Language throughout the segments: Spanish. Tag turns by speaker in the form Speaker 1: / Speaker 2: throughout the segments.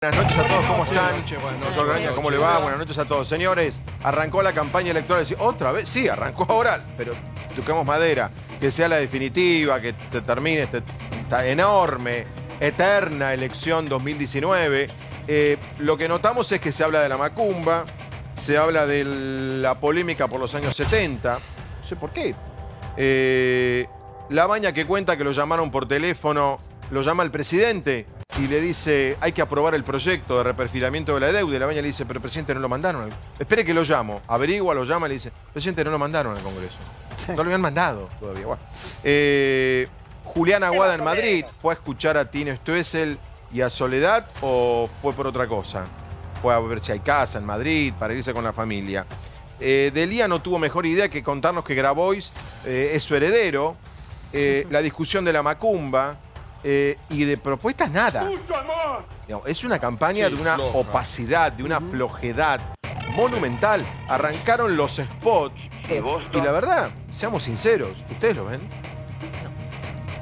Speaker 1: Buenas noches a todos, ¿cómo están? Doctor Graña, ¿cómo le va? Buenas noches a todos. Señores, arrancó la campaña electoral. ¿Otra vez? Sí, arrancó ahora, pero toquemos madera. Que sea la definitiva, que termine esta enorme, eterna elección 2019. Lo que notamos es que se habla de la macumba, se habla de la polémica por los años 70. No sé por qué. La Baña que cuenta que lo llamaron por teléfono, lo llama el presidente y le dice, hay que aprobar el proyecto de reperfilamiento de la deuda. Y la Baña le dice, pero presidente, no lo mandaron. Espere que lo llamo. Averigua, lo llama y le dice, presidente, no lo mandaron al Congreso. Sí. No lo habían mandado todavía. Bueno. Julián Aguada en Madrid, ¿fue a escuchar a Tino Stoessel y a Soledad o fue por otra cosa? Fue a ver si hay casa en Madrid, para irse con la familia. Delía no tuvo mejor idea que contarnos que Grabois es su heredero. La discusión de la macumba. Y de propuestas nada. Es una campaña de una opacidad, de una flojedad monumental. Arrancaron los spots y la verdad, seamos sinceros, ¿ustedes lo ven?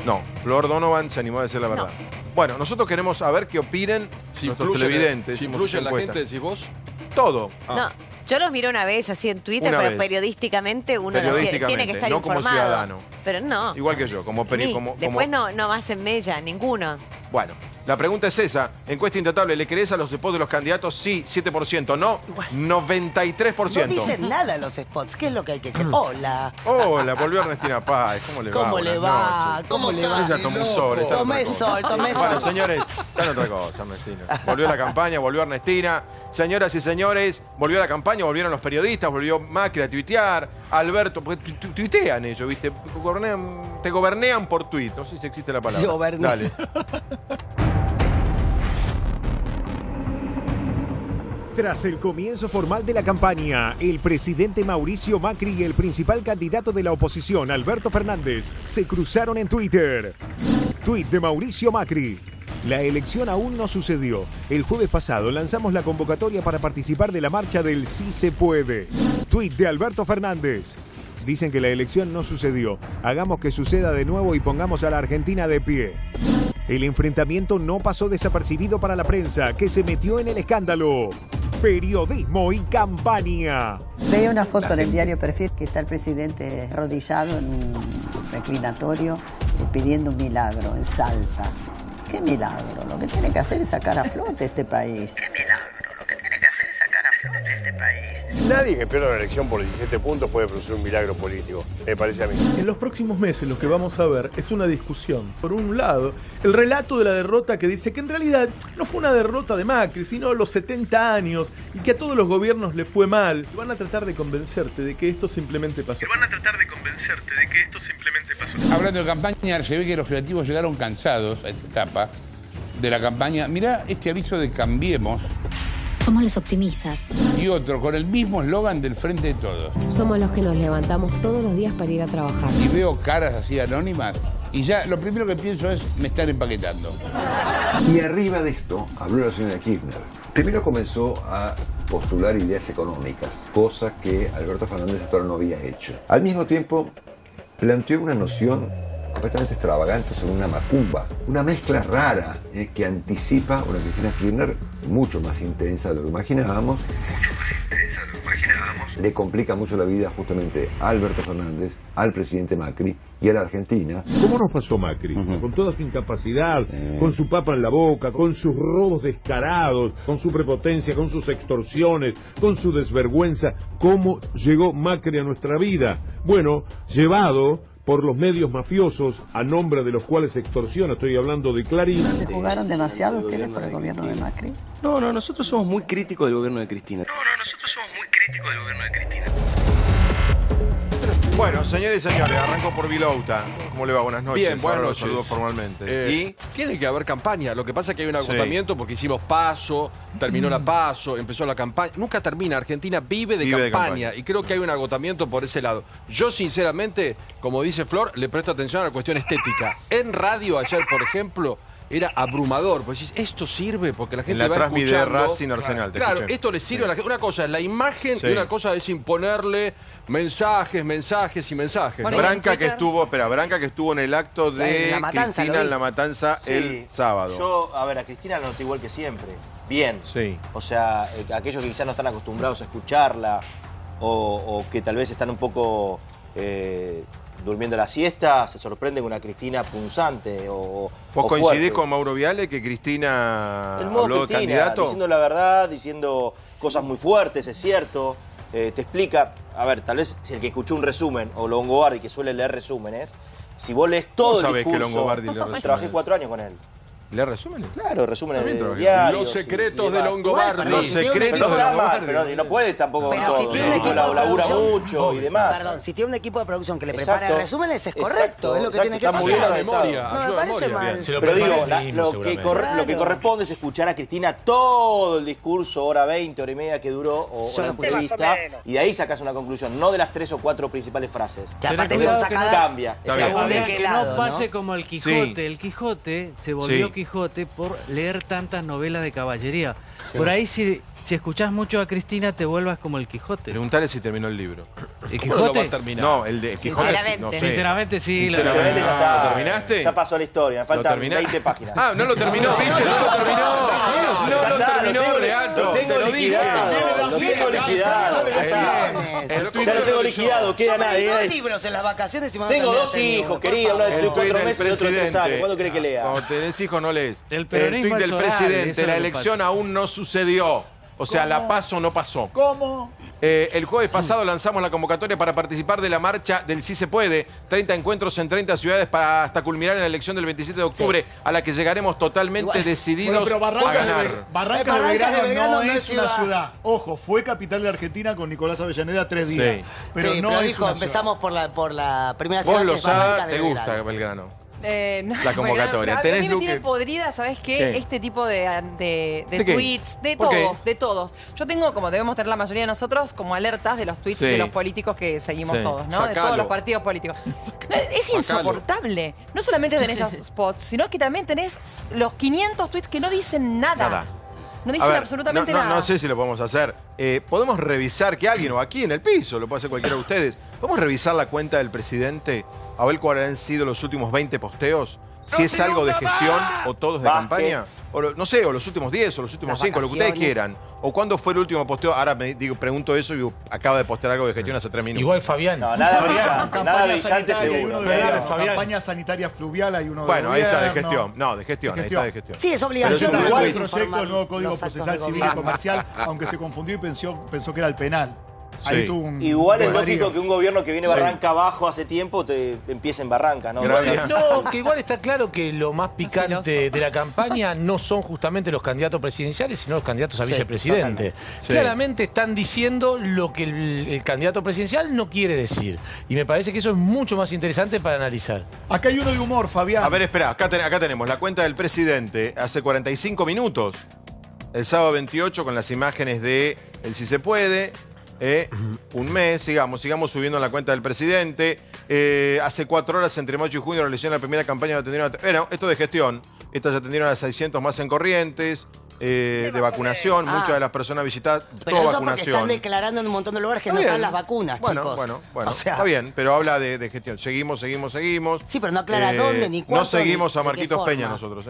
Speaker 1: No, Flor Donovan se animó a decir la verdad. Bueno, nosotros queremos saber qué opinen nuestros televidentes.
Speaker 2: Si influye en la gente, decís vos.
Speaker 1: Todo.
Speaker 3: No, yo los miro una vez así en Twitter, pero periodísticamente uno tiene que estar
Speaker 1: no
Speaker 3: informado.
Speaker 1: Como ciudadano.
Speaker 3: Pero no.
Speaker 1: Igual que yo,
Speaker 3: Después no más en Mella, ninguno.
Speaker 1: Bueno, la pregunta es esa. Encuesta intratable, ¿le crees a los spots de los candidatos? Sí, 7%. No, 93%.
Speaker 4: No dicen nada los spots. ¿Qué es lo que hay que creer? Hola.
Speaker 1: Hola, volvió Ernestina Páez. ¿Cómo le va?
Speaker 4: ¿Cómo le va?
Speaker 1: Ella tomó un sol.
Speaker 4: Tomé sol.
Speaker 1: Bueno, señores, está en otra cosa, Ernestina. Volvió la campaña, volvió Ernestina. Señoras y señores, volvió la campaña, volvieron los periodistas, volvió Macri a tuitear. Alberto, porque tuitean ellos, ¿viste? Te gobernean por tuit. No sé si existe la palabra. Dale.
Speaker 5: Tras el comienzo formal de la campaña, el presidente Mauricio Macri y el principal candidato de la oposición, Alberto Fernández, se cruzaron en Twitter. Tuit de Mauricio Macri. La elección aún no sucedió. El jueves pasado lanzamos la convocatoria para participar de la marcha del Sí se puede. Tuit de Alberto Fernández. Dicen que la elección no sucedió. Hagamos que suceda de nuevo y pongamos a la Argentina de pie. El enfrentamiento no pasó desapercibido para la prensa, que se metió en el escándalo. Periodismo y campaña.
Speaker 6: Veía una foto en el diario Perfil que está el presidente arrodillado en un reclinatorio pidiendo un milagro en Salta. ¿Qué milagro? Lo que tiene que hacer es sacar a flote este país. ¿Qué milagro? Lo que tiene que hacer es sacar a flote este país.
Speaker 7: Nadie que pierda la elección por 17 puntos puede producir un milagro político, me parece a mí.
Speaker 8: En los próximos meses lo que vamos a ver es una discusión. Por un lado, el relato de la derrota que dice que en realidad no fue una derrota de Macri, sino los 70 años y que a todos los gobiernos le fue mal. Y van a tratar de convencerte de que esto simplemente pasó.
Speaker 9: Hablando de campaña, se ve que los creativos llegaron cansados a esta etapa de la campaña. Mirá este aviso de Cambiemos.
Speaker 10: Somos los optimistas.
Speaker 9: Y otro con el mismo eslogan del Frente de Todos.
Speaker 10: Somos los que nos levantamos todos los días para ir a trabajar.
Speaker 9: Y veo caras así anónimas y ya lo primero que pienso es me están empaquetando.
Speaker 11: Y arriba de esto habló la señora Kirchner. Primero comenzó a postular ideas económicas, cosa que Alberto Fernández hasta ahora no había hecho. Al mismo tiempo planteó una noción completamente extravagante sobre una macumba, una mezcla rara que anticipa una Cristina Kirchner mucho más intensa de lo que imaginábamos, le complica mucho la vida justamente a Alberto Fernández, al presidente Macri y a la Argentina.
Speaker 12: ¿Cómo nos pasó Macri? Con toda su incapacidad, con su papa en la boca, con sus robos descarados, con su prepotencia, con sus extorsiones, con su desvergüenza. ¿Cómo llegó Macri a nuestra vida? Bueno, llevado por los medios mafiosos a nombre de los cuales se extorsiona. Estoy hablando de Clarín.
Speaker 6: ¿Se jugaron demasiado ustedes por el gobierno de Macri?
Speaker 2: No, nosotros somos muy críticos del gobierno de Cristina.
Speaker 1: Bueno, señores y señores, arranco por Vilouta. ¿Cómo le va? Buenas noches.
Speaker 2: Bien, buenas noches.
Speaker 1: Saludos formalmente.
Speaker 2: ¿Y? Tiene que haber campaña. Lo que pasa es que hay un agotamiento porque hicimos PASO, terminó la PASO, empezó la campaña. Nunca termina. Argentina vive de campaña. Y creo que hay un agotamiento por ese lado. Yo, sinceramente, como dice Flor, le presto atención a la cuestión estética. En radio ayer, por ejemplo, era abrumador. Pues decís, esto sirve porque la gente va escuchando. En la transmisión de
Speaker 1: Racing Arsenal.
Speaker 2: Claro, esto le sirve a la gente. Una cosa es la imagen y una cosa es imponerle mensajes.
Speaker 1: Bueno, Branca que estuvo en el acto de Cristina en La Matanza el sábado.
Speaker 4: Yo, a ver, a Cristina la noté igual que siempre.
Speaker 13: bien.
Speaker 1: Sí.
Speaker 13: O sea, aquellos que quizás no están acostumbrados a escucharla o que tal vez están un poco durmiendo la siesta, se sorprenden con una Cristina punzante o
Speaker 1: ¿Vos
Speaker 13: o
Speaker 1: coincidís
Speaker 13: fuerte.
Speaker 1: con Mauro Viale que Cristina
Speaker 13: El modo
Speaker 1: habló de
Speaker 13: Cristina,
Speaker 1: candidato?
Speaker 13: diciendo la verdad, diciendo cosas muy fuertes, es cierto. Te explica, a ver, tal vez si el que escuchó un resumen, o Longobardi, que suele leer resúmenes, si vos lees todo
Speaker 1: ¿Cómo
Speaker 13: el
Speaker 1: sabés que
Speaker 13: discurso...
Speaker 1: Longobardi lee resúmenes?
Speaker 13: Trabajé 4 años con él.
Speaker 1: ¿Le resúmenes?
Speaker 13: Claro, resúmenes
Speaker 1: También
Speaker 13: de
Speaker 1: trabajé.
Speaker 13: diarios.
Speaker 2: Los secretos
Speaker 13: y
Speaker 2: de
Speaker 13: demás.
Speaker 2: Longobardi.
Speaker 1: Los secretos
Speaker 13: Pero no
Speaker 1: de
Speaker 13: está mal,
Speaker 1: Longobardi.
Speaker 13: pero no puede tampoco con
Speaker 4: Pero
Speaker 13: todo.
Speaker 4: si tiene un
Speaker 13: Tipo,
Speaker 4: equipo de
Speaker 13: labura
Speaker 4: producción-
Speaker 13: mucho y demás.
Speaker 4: Perdón, si tiene un equipo de producción que le
Speaker 13: Exacto.
Speaker 4: prepara resúmenes, es correcto.
Speaker 13: Exacto,
Speaker 4: Es lo que
Speaker 13: exacto,
Speaker 4: tiene que
Speaker 13: está
Speaker 4: pasar.
Speaker 13: muy bien organizado.
Speaker 4: No me parece mal.
Speaker 13: Pero digo, lo que corresponde es escuchar a Cristina todo el discurso, hora 20, hora y media que duró, o la entrevista, y de ahí sacas una conclusión, no de las 3 o 4 principales frases.
Speaker 4: Que aparte
Speaker 13: Entonces,
Speaker 4: son sacadas-
Speaker 13: cambia.
Speaker 1: Está bien.
Speaker 4: Según de qué lado,
Speaker 14: no pase
Speaker 4: ¿no?
Speaker 14: como el Quijote.
Speaker 1: Sí.
Speaker 14: El Quijote se volvió
Speaker 1: Sí.
Speaker 14: Quijote por leer tantas novelas de caballería. Por ahí, si escuchás mucho a Cristina, te vuelvas como el Quijote.
Speaker 1: Preguntale si terminó el libro.
Speaker 14: ¿El
Speaker 2: ¿Cuándo lo va a
Speaker 14: Quijote?
Speaker 2: terminar?
Speaker 1: No, el de Quijote.
Speaker 3: Sinceramente.
Speaker 1: No sé.
Speaker 14: Sinceramente, sí.
Speaker 13: Sinceramente ya
Speaker 1: ¿Lo
Speaker 13: está.
Speaker 1: terminaste?
Speaker 13: Ya pasó la historia, me faltan
Speaker 1: terminaste?
Speaker 13: 20 páginas.
Speaker 1: Ah, no lo terminó, ¿viste? No lo terminó.
Speaker 13: Ya
Speaker 1: No lo
Speaker 13: está,
Speaker 1: terminó, Leandro.
Speaker 13: Lo tengo
Speaker 1: Te lo dije.
Speaker 13: liquidado, lo tengo liquidado. Ya está. Ya lo tengo liquidado, queda
Speaker 4: Yo me leí
Speaker 13: nada.
Speaker 4: 2 libros en las vacaciones y me
Speaker 13: Tengo
Speaker 4: terminé
Speaker 13: 2
Speaker 4: teniendo
Speaker 13: hijos,
Speaker 4: uno.
Speaker 13: querida, uno de
Speaker 1: El tuit
Speaker 13: 4
Speaker 1: del
Speaker 13: meses y otro de 3 años.
Speaker 1: presidente.
Speaker 13: ¿Cuándo querés que lea?
Speaker 1: Cuando tenés hijos no lees.
Speaker 14: El
Speaker 1: El
Speaker 14: peronismo
Speaker 1: tuit
Speaker 14: es
Speaker 1: del
Speaker 14: oral, eso
Speaker 1: presidente,
Speaker 14: es
Speaker 1: la
Speaker 14: lo que
Speaker 1: elección
Speaker 14: pasa.
Speaker 1: aún no sucedió. O sea, la PASO no pasó.
Speaker 12: ¿Cómo?
Speaker 1: El jueves pasado lanzamos la convocatoria para participar de la marcha del Sí Se Puede. 30 encuentros en 30 ciudades para hasta culminar en la elección del 27 de octubre, a la que llegaremos totalmente
Speaker 4: Igual.
Speaker 1: decididos
Speaker 15: Pero
Speaker 1: a ganar.
Speaker 15: Barranca de Belgrano no es una ciudad. Ojo, fue capital de Argentina con Nicolás Avellaneda 3 días.
Speaker 1: Sí.
Speaker 15: Pero
Speaker 4: Sí,
Speaker 15: no
Speaker 4: pero
Speaker 15: es
Speaker 4: dijo,
Speaker 15: una ciudad.
Speaker 4: empezamos por la primera
Speaker 1: Vos
Speaker 4: ciudad que
Speaker 1: lo
Speaker 4: es Barranca
Speaker 1: sabés,
Speaker 4: de
Speaker 1: te gusta
Speaker 4: Belgrano.
Speaker 1: Belgrano.
Speaker 3: No,
Speaker 1: La convocatoria.
Speaker 3: Bueno, a
Speaker 1: ¿Tenés,
Speaker 3: mí me
Speaker 1: Luque?
Speaker 3: tiene podrida, ¿sabes qué?
Speaker 1: ¿Qué?
Speaker 3: Este tipo de
Speaker 1: ¿De qué?
Speaker 3: tweets, de
Speaker 1: ¿Por qué?
Speaker 3: todos, de todos. Yo tengo, como debemos tener la mayoría de nosotros, como alertas de los tweets
Speaker 1: Sí.
Speaker 3: de los políticos que seguimos
Speaker 1: Sí.
Speaker 3: todos, ¿no?
Speaker 2: Sacalo.
Speaker 3: De todos los partidos políticos. Es insoportable. No solamente tenés los spots, sino que también tenés los 500 tweets que no dicen nada.
Speaker 1: Nada.
Speaker 3: No
Speaker 1: A
Speaker 3: dicen
Speaker 1: ver,
Speaker 3: absolutamente
Speaker 1: no,
Speaker 3: nada.
Speaker 1: no sé si lo podemos hacer. ¿Podemos revisar que alguien, o aquí en el piso, lo puede hacer cualquiera de ustedes, ¿podemos revisar la cuenta del presidente a ver cuáles han sido los últimos 20 posteos? Si es algo de gestión o todos de
Speaker 13: Vázquez.
Speaker 1: campaña. O no sé, o los últimos 10 o los últimos
Speaker 4: Las
Speaker 1: 5, lo que ustedes
Speaker 4: vacaciones.
Speaker 1: quieran. O cuándo fue el último posteo. Ahora pregunto eso y acaba de postear algo de gestión hace 3 minutos.
Speaker 16: Igual Fabián.
Speaker 13: No, nada
Speaker 15: Campaña
Speaker 13: brillante, nada brillante
Speaker 15: sanitaria, hay
Speaker 13: seguro.
Speaker 15: uno de
Speaker 16: Fabián.
Speaker 15: gobierno, campaña sanitaria fluvial, hay uno de
Speaker 1: Bueno, ahí está de
Speaker 15: gobierno.
Speaker 1: gestión. No, de gestión,
Speaker 15: De
Speaker 1: ahí está de
Speaker 15: gestión.
Speaker 1: gestión.
Speaker 4: Sí, es
Speaker 15: Pero
Speaker 4: obligación.
Speaker 15: yo
Speaker 1: Pero
Speaker 15: igual
Speaker 1: sí,
Speaker 15: el proyecto
Speaker 4: informar
Speaker 15: del nuevo Código
Speaker 4: los actos
Speaker 15: Procesal
Speaker 4: de
Speaker 15: Civil y
Speaker 4: gobierno.
Speaker 15: Comercial, aunque se confundió y pensó que era el penal. Ahí
Speaker 1: Sí.
Speaker 15: tuvo un
Speaker 13: Igual es
Speaker 15: desvarío.
Speaker 13: lógico que un gobierno que viene
Speaker 1: Sí.
Speaker 13: barranca abajo hace tiempo te empiece en barranca, ¿no?
Speaker 1: Gracias.
Speaker 16: No, que igual está claro que lo más picante de la campaña no son justamente los candidatos presidenciales, sino los candidatos a
Speaker 13: Sí,
Speaker 16: vicepresidente.
Speaker 1: Sí.
Speaker 16: Claramente están diciendo lo que el candidato presidencial no quiere decir. Y me parece que eso es mucho más interesante para analizar.
Speaker 15: Acá hay uno de humor, Fabián.
Speaker 1: A ver, espera, acá tenemos la cuenta del presidente hace 45 minutos, el sábado 28, con las imágenes de el Si Se Puede. Un mes, sigamos subiendo la cuenta del presidente. Hace 4 horas, entre mayo y junio, realizaron la primera campaña de atendieron bueno, esto de gestión. Estas ya atendieron a 600 más en Corrientes, de vacunación. Muchas de las personas visitadas,
Speaker 4: Pero
Speaker 1: toda
Speaker 4: eso porque están
Speaker 1: vacunación.
Speaker 4: declarando en un montón de lugares que
Speaker 1: Está
Speaker 4: no están
Speaker 1: bien.
Speaker 4: las vacunas,
Speaker 1: Bueno,
Speaker 4: chicos.
Speaker 1: bueno,
Speaker 4: O sea,
Speaker 1: está bien, pero habla de gestión. Seguimos.
Speaker 4: Sí, pero no aclara dónde, ni
Speaker 1: No
Speaker 4: cuánto,
Speaker 1: seguimos
Speaker 4: ni
Speaker 1: a
Speaker 4: de qué
Speaker 1: Marquitos
Speaker 4: forma.
Speaker 1: Peña nosotros.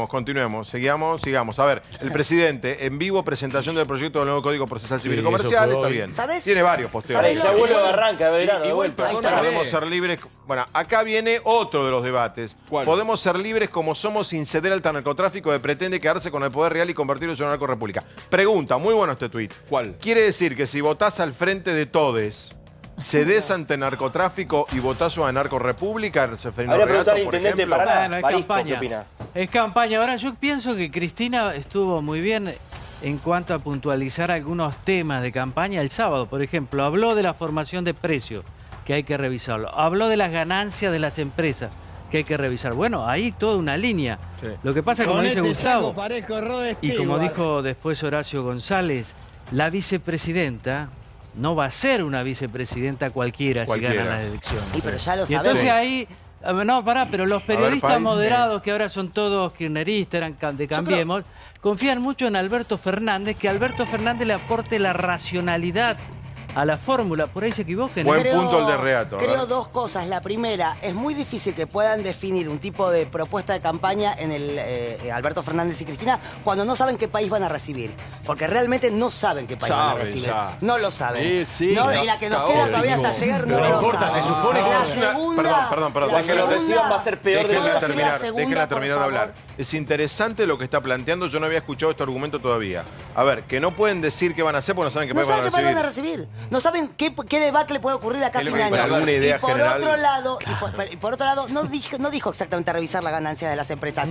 Speaker 1: Continuemos. Sigamos. A ver, el presidente, en vivo, presentación del proyecto del nuevo Código Procesal Civil y
Speaker 16: Sí,
Speaker 1: Comercial,
Speaker 16: eso fue
Speaker 1: está
Speaker 16: hoy.
Speaker 1: bien.
Speaker 4: ¿Sabés?
Speaker 1: Tiene varios posteos.
Speaker 4: ¿Sabés
Speaker 13: Ya
Speaker 4: lo
Speaker 13: vuelve
Speaker 4: que-
Speaker 13: a barranca de verano, de
Speaker 2: Igual,
Speaker 13: vuelta.
Speaker 2: perdóname.
Speaker 1: Podemos ser libres. Bueno, acá viene otro de los debates.
Speaker 2: ¿Cuál?
Speaker 1: Podemos ser libres como somos sin ceder al narcotráfico que pretende quedarse con el poder real y convertirlo en una narcorepública. Pregunta, muy bueno este tuit.
Speaker 2: ¿Cuál?
Speaker 1: ¿Quiere decir que si votás al frente de todes, cedés ante narcotráfico y votás una narcorepública?
Speaker 13: Habría preguntado al intendente de Paraná,
Speaker 14: Bueno, es
Speaker 13: Barisco, ¿qué
Speaker 14: campaña.
Speaker 13: opina?
Speaker 14: Es campaña. Ahora, yo pienso que Cristina estuvo muy bien en cuanto a puntualizar algunos temas de campaña. El sábado, por ejemplo, habló de la formación de precios, que hay que revisarlo. Habló de las ganancias de las empresas, que hay que revisar. Bueno, ahí toda una línea.
Speaker 1: Sí.
Speaker 14: Lo que pasa, como dice Gustavo, y como
Speaker 16: Stewart.
Speaker 14: dijo después Horacio González, la vicepresidenta no va a ser una vicepresidenta cualquiera si gana las elecciones.
Speaker 4: Y pero ya lo
Speaker 14: Y
Speaker 4: sabemos.
Speaker 14: entonces ahí, no, pará, pero los periodistas
Speaker 1: País.
Speaker 14: moderados, que ahora son todos kirchneristas, eran de Cambiemos, confían mucho en Alberto Fernández, que Alberto Fernández le aporte la racionalidad a la fórmula, por ahí se equivoquen.
Speaker 1: Buen punto el de Reato.
Speaker 4: Creo dos cosas. La primera, es muy difícil que puedan definir un tipo de propuesta de campaña en el Alberto Fernández y Cristina cuando no saben qué país van a recibir. Porque realmente no saben qué país van a recibir.
Speaker 2: Ya.
Speaker 4: No lo saben.
Speaker 2: Sí,
Speaker 4: no, y la que nos queda todavía hasta llegar no lo saben.
Speaker 1: Se supone que
Speaker 4: la segunda,
Speaker 1: perdón.
Speaker 13: La que lo reciban va a ser peor de lo que
Speaker 1: Déjenla terminar de hablar. Es interesante lo que está planteando. Yo no había escuchado este argumento todavía. A ver, que no pueden decir qué van a hacer porque no saben qué país van a recibir.
Speaker 4: No saben qué debate le puede ocurrir acá a fin de año.
Speaker 1: ¿Alguna idea
Speaker 4: y por
Speaker 1: general?
Speaker 4: otro lado, por otro lado, no dijo exactamente revisar las ganancias de las empresas.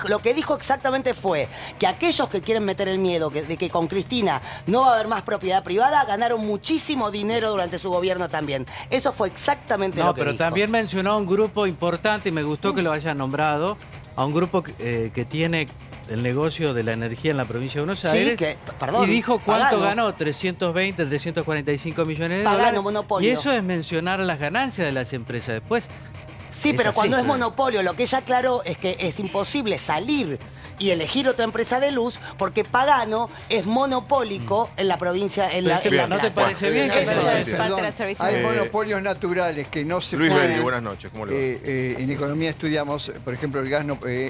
Speaker 4: Lo que dijo exactamente fue que aquellos que quieren meter el miedo de que con Cristina no va a haber más propiedad privada, ganaron muchísimo dinero durante su gobierno también. Eso fue exactamente lo que dijo.
Speaker 14: No, pero también mencionó a un grupo importante y me gustó que lo haya nombrado, a un grupo que tiene el negocio de la energía en la provincia de Buenos Aires. Y dijo cuánto ganó, 320, 345 millones de dólares.
Speaker 4: Monopolio.
Speaker 14: Y eso es mencionar las ganancias de las empresas. Después,
Speaker 4: sí, pero cuando es monopolio, lo que ella aclaró es que es imposible salir y elegir otra empresa de luz porque Pagano es monopólico en la provincia.
Speaker 14: ¿no te parece bien que
Speaker 4: eso es
Speaker 3: parte del servicio?
Speaker 17: Hay monopolios naturales que no se
Speaker 1: Luis
Speaker 17: pueden...
Speaker 1: Belli, buenas noches. ¿Cómo le va?
Speaker 17: En economía estudiamos, por ejemplo, el gas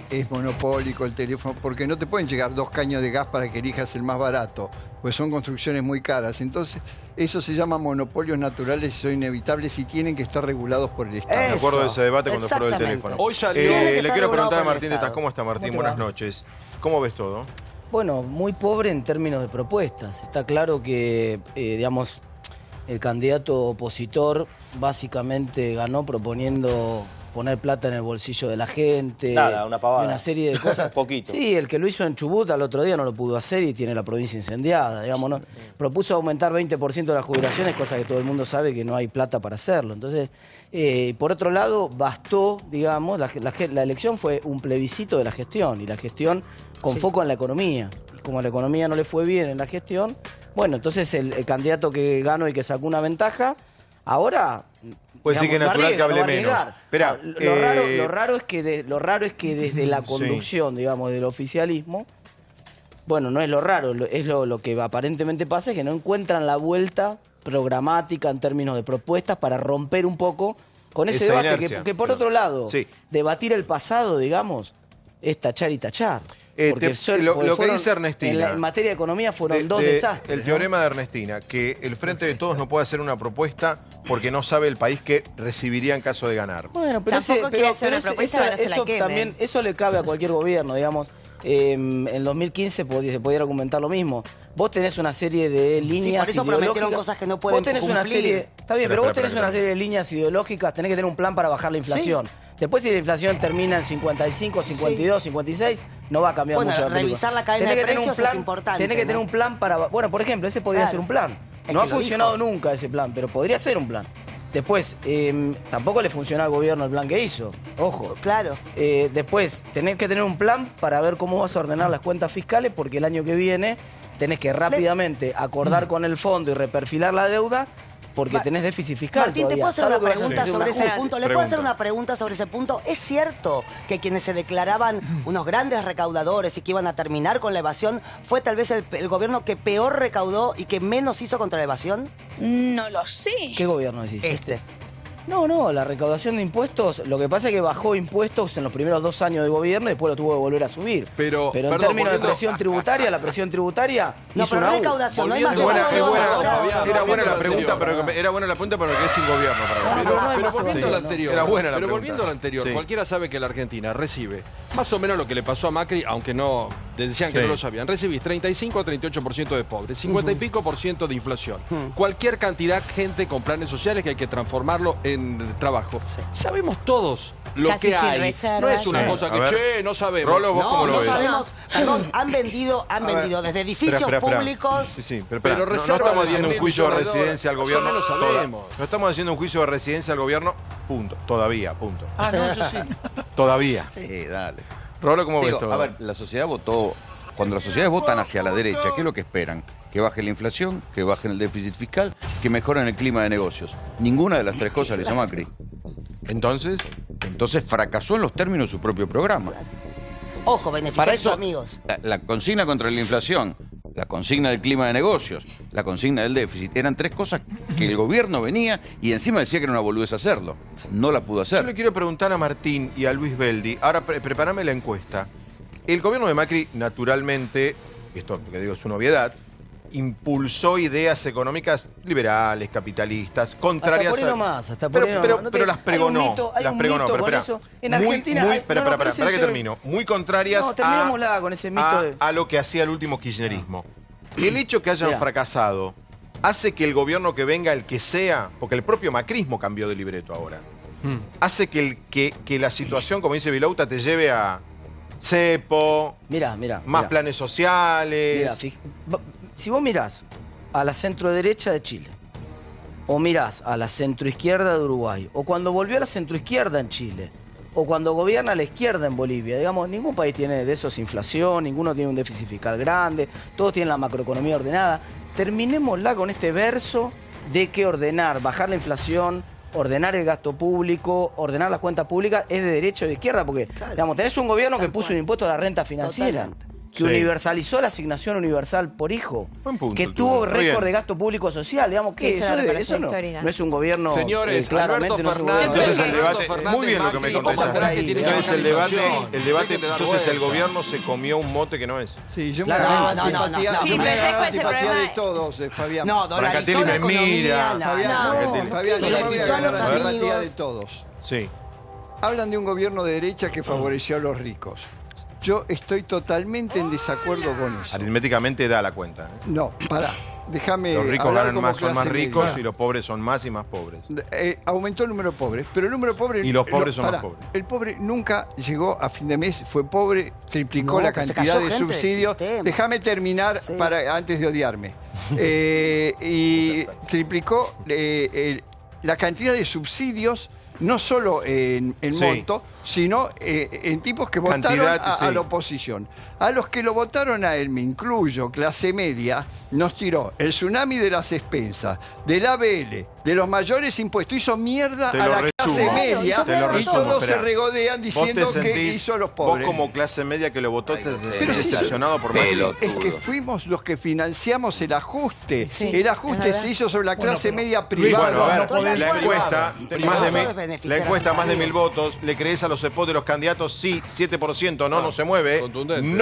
Speaker 17: es monopólico, el teléfono, porque no te pueden llegar 2 caños de gas para que elijas el más barato, pues son construcciones muy caras. Entonces, eso se llama monopolios naturales y son inevitables y tienen que estar regulados por el Estado.
Speaker 1: Me acuerdo de ese debate cuando fue del teléfono.
Speaker 2: Hoy salió...
Speaker 1: le quiero preguntar a Martín de Tas. ¿Cómo está, Martín? Buenas noches. ¿Cómo ves todo?
Speaker 18: Bueno, muy pobre en términos de propuestas. Está claro que, digamos, el candidato opositor básicamente ganó proponiendo poner plata en el bolsillo de la gente.
Speaker 13: Nada, una pavada.
Speaker 18: Una serie de cosas.
Speaker 13: Poquito.
Speaker 18: Sí, el que lo hizo en Chubut al otro día no lo pudo hacer y tiene la provincia incendiada, digamos, ¿no? Propuso aumentar 20% de las jubilaciones, cosa que todo el mundo sabe que no hay plata para hacerlo. Entonces, por otro lado, bastó, digamos, la elección fue un plebiscito de la gestión y la gestión con foco en la economía. Y como a la economía no le fue bien en la gestión, bueno, entonces el candidato que ganó y que sacó una ventaja, ahora...
Speaker 1: Pues sí que es natural que hable menos. Esperá,
Speaker 18: lo raro es que desde la conducción, digamos, del oficialismo, bueno, no es lo raro, es lo que aparentemente pasa, es que no encuentran la vuelta programática en términos de propuestas para romper un poco con ese
Speaker 1: esa
Speaker 18: debate
Speaker 1: inercia.
Speaker 18: que por otro lado, debatir el pasado, digamos, es tachar y tachar. Porque
Speaker 1: lo que dice Ernestina.
Speaker 18: En materia de economía fueron dos desastres.
Speaker 1: El teorema de Ernestina, que el Frente de Todos no puede hacer una propuesta porque no sabe el país que recibiría en caso de ganar.
Speaker 18: Bueno, pero
Speaker 3: Tampoco quiere hacer una propuesta para que se la quemen.
Speaker 18: También, eso le cabe a cualquier gobierno, digamos. En 2015 se podía argumentar lo mismo. Vos tenés una serie de líneas
Speaker 4: por eso
Speaker 18: ideológicas.
Speaker 4: prometieron cosas que no pueden
Speaker 18: vos tenés
Speaker 4: cumplir.
Speaker 18: Una serie, está bien, pero vos tenés una serie de líneas ideológicas, tenés que tener un plan para bajar la inflación. Después, si la inflación termina en 55, 52, 56, no va a cambiar mucho la película.
Speaker 4: Revisar la cadena de precios es importante.
Speaker 18: Tenés que tener un plan para... Bueno, por ejemplo, ese podría ser un plan. No ha funcionado nunca ese plan, pero podría ser un plan. Después, tampoco le funcionó al gobierno el plan que hizo. Ojo.
Speaker 4: Claro.
Speaker 18: Después, tenés que tener un plan para ver cómo vas a ordenar las cuentas fiscales, porque el año que viene tenés que rápidamente acordar con el fondo y reperfilar la deuda, porque tenés déficit fiscal.
Speaker 4: Martín,
Speaker 18: todavía.
Speaker 4: ¿te puedo hacer una pregunta sobre ese punto? ¿Le puedo hacer
Speaker 1: Pregunta.
Speaker 4: una pregunta sobre ese punto? ¿Es cierto que quienes se declaraban unos grandes recaudadores y que iban a terminar con la evasión fue tal vez el gobierno que peor recaudó y que menos hizo contra la evasión?
Speaker 10: No lo sé.
Speaker 18: ¿Qué gobierno decís? No, la recaudación de impuestos, lo que pasa es que bajó impuestos en los primeros 2 años de gobierno y después lo tuvo que volver a subir. Pero en
Speaker 2: perdón,
Speaker 18: términos de
Speaker 2: volviendo-
Speaker 18: presión tributaria, la presión tributaria
Speaker 4: No,
Speaker 18: hizo
Speaker 4: pero
Speaker 18: una U.
Speaker 4: recaudación, no hay más
Speaker 1: Era buena la
Speaker 2: Fabián,
Speaker 1: pregunta, pero era buena la pregunta, pero que es sin gobierno.
Speaker 2: Pero volviendo a lo anterior,
Speaker 1: Era buena la
Speaker 2: pero
Speaker 1: pregunta.
Speaker 2: volviendo a lo anterior,
Speaker 1: Sí.
Speaker 2: cualquiera sabe que la Argentina recibe más o menos lo que le pasó a Macri, aunque no decían que
Speaker 1: Sí.
Speaker 2: no lo sabían. Recibís 35 a 38% de pobres, 50 y pico por ciento de inflación. Cualquier cantidad de gente con planes sociales que hay que transformarlo en trabajo. Sabemos todos lo
Speaker 3: Casi
Speaker 2: que
Speaker 3: sin
Speaker 2: hay.
Speaker 3: reservas.
Speaker 2: No es una
Speaker 1: Sí.
Speaker 2: cosa
Speaker 1: A
Speaker 2: que,
Speaker 1: ver.
Speaker 2: che, no sabemos.
Speaker 1: Rolo, ¿vos cómo lo
Speaker 4: No
Speaker 1: ves?
Speaker 4: sabemos. Perdón, han vendido desde edificios
Speaker 1: Espera.
Speaker 4: públicos.
Speaker 1: Sí, pero
Speaker 2: Pero
Speaker 1: no
Speaker 2: reserva
Speaker 1: estamos
Speaker 2: de
Speaker 1: haciendo un
Speaker 2: 100.000
Speaker 1: juicio de
Speaker 2: millones de
Speaker 1: residencia al
Speaker 2: dólares.
Speaker 1: gobierno.
Speaker 2: Más o menos sabemos.
Speaker 1: No estamos haciendo un juicio de residencia al gobierno, punto. Todavía, punto.
Speaker 16: Ah, no, yo sí.
Speaker 1: Todavía.
Speaker 19: Sí, dale.
Speaker 1: Rolo, ¿cómo
Speaker 19: Digo,
Speaker 1: ves todo?
Speaker 19: a ver, la sociedad votó. Cuando las sociedades votan hacia la derecha, ¿qué es lo que esperan? Que baje la inflación, que bajen el déficit fiscal, que mejoren el clima de negocios. Ninguna de las 3 cosas le hizo Macri.
Speaker 1: Entonces
Speaker 19: fracasó en los términos de su propio programa.
Speaker 4: Ojo, beneficiarios
Speaker 19: Para eso,
Speaker 4: amigos.
Speaker 19: la consigna contra la inflación la consigna del clima de negocios, la consigna del déficit, eran 3 cosas que el gobierno venía y encima decía que era una boludez hacerlo. No la pudo hacer.
Speaker 1: Yo le quiero preguntar a Martín y a Luis Beldi, ahora prepárame la encuesta. El gobierno de Macri, naturalmente, esto que digo es una obviedad, impulsó ideas económicas liberales, capitalistas, contrarias
Speaker 18: hasta por ahí nomás, hasta por ahí nomás.
Speaker 1: Pero las pregonó. Las pregonó, pero espera.
Speaker 18: En Argentina...
Speaker 1: Espera que termino. Muy contrarias
Speaker 18: con ese mito
Speaker 1: a lo que hacía el último kirchnerismo. El hecho que hayan fracasado hace que el gobierno que venga, el que sea, porque el propio macrismo cambió de libreto ahora, hace que la situación, como dice Vilouta, te lleve a cepo, más planes sociales.
Speaker 18: Si vos mirás a la centroderecha de Chile, o mirás a la centroizquierda de Uruguay, o cuando volvió a la centroizquierda en Chile, o cuando gobierna la izquierda en Bolivia, digamos, ningún país tiene de esos inflación, ninguno tiene un déficit fiscal grande, todos tienen la macroeconomía ordenada. Terminémosla con este verso de que ordenar, bajar la inflación, ordenar el gasto público, ordenar las cuentas públicas es de derecha o de izquierda, porque digamos, tenés un gobierno que puso un impuesto a la renta financiera. Totalmente. Que universalizó la asignación universal por hijo, que tuvo récord de gasto público social, digamos, que eso no es un gobierno.
Speaker 2: Señores,
Speaker 18: claramente
Speaker 2: Alberto
Speaker 18: no es un
Speaker 2: Fernández,
Speaker 1: entonces el debate, muy bien lo que me contestaste. Entonces el debate, entonces el gobierno se comió un mote que no es.
Speaker 17: Sí, yo me simpatía de todos, Fabián.
Speaker 4: No,
Speaker 1: Brancatelli me mira.
Speaker 17: Fabián, simpatía de todos.
Speaker 1: Sí.
Speaker 17: Hablan de un gobierno de derecha que favoreció a los ricos. Yo estoy totalmente en desacuerdo con eso.
Speaker 1: Aritméticamente da la cuenta.
Speaker 17: No, pará. Déjame.
Speaker 1: Los ricos ganan más, son más ricos
Speaker 17: media.
Speaker 1: Y los pobres son más y más pobres.
Speaker 17: Aumentó el número de pobres, pero el número de pobres.
Speaker 1: Y los pobres son más pobres.
Speaker 17: El pobre nunca llegó a fin de mes, fue pobre, triplicó la cantidad de subsidios. Déjame terminar antes de odiarme. Y triplicó la cantidad de subsidios, no solo en monto, sino en tipos que votaron a la oposición. A los que lo votaron a él, me incluyo, clase media, nos tiró el tsunami de las expensas, del ABL, de los mayores impuestos. Hizo mierda a la clase media y todos se regodean diciendo que hizo a los pobres.
Speaker 1: Vos como clase media que lo votó, te decepcionado por Macri.
Speaker 17: Es que fuimos los que financiamos el ajuste. El ajuste se hizo sobre la clase media privada.
Speaker 1: Bueno, la encuesta, más de 1000 votos. ¿Le crees a los spots de los candidatos? Sí, 7%, no se mueve.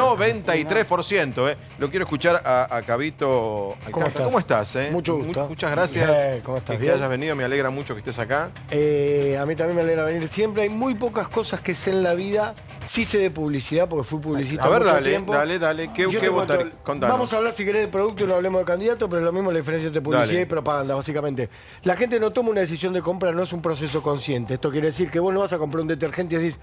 Speaker 1: 93%, Lo quiero escuchar a Cabito. ¿Cómo estás?
Speaker 20: Mucho gusto.
Speaker 1: Muchas gracias.
Speaker 20: ¿Cómo estás?
Speaker 1: Que hayas venido, me alegra mucho que estés acá.
Speaker 20: A mí también me alegra venir siempre. Hay muy pocas cosas que sé en la vida. Sí sé de publicidad, porque fui publicista mucho tiempo.
Speaker 1: Dale. ¿Qué votar?
Speaker 20: Vamos a hablar, si querés, de producto y no hablemos de candidato, pero es lo mismo la diferencia entre publicidad y propaganda, básicamente. La gente no toma una decisión de compra, no es un proceso consciente. Esto quiere decir que vos no vas a comprar un detergente y decís,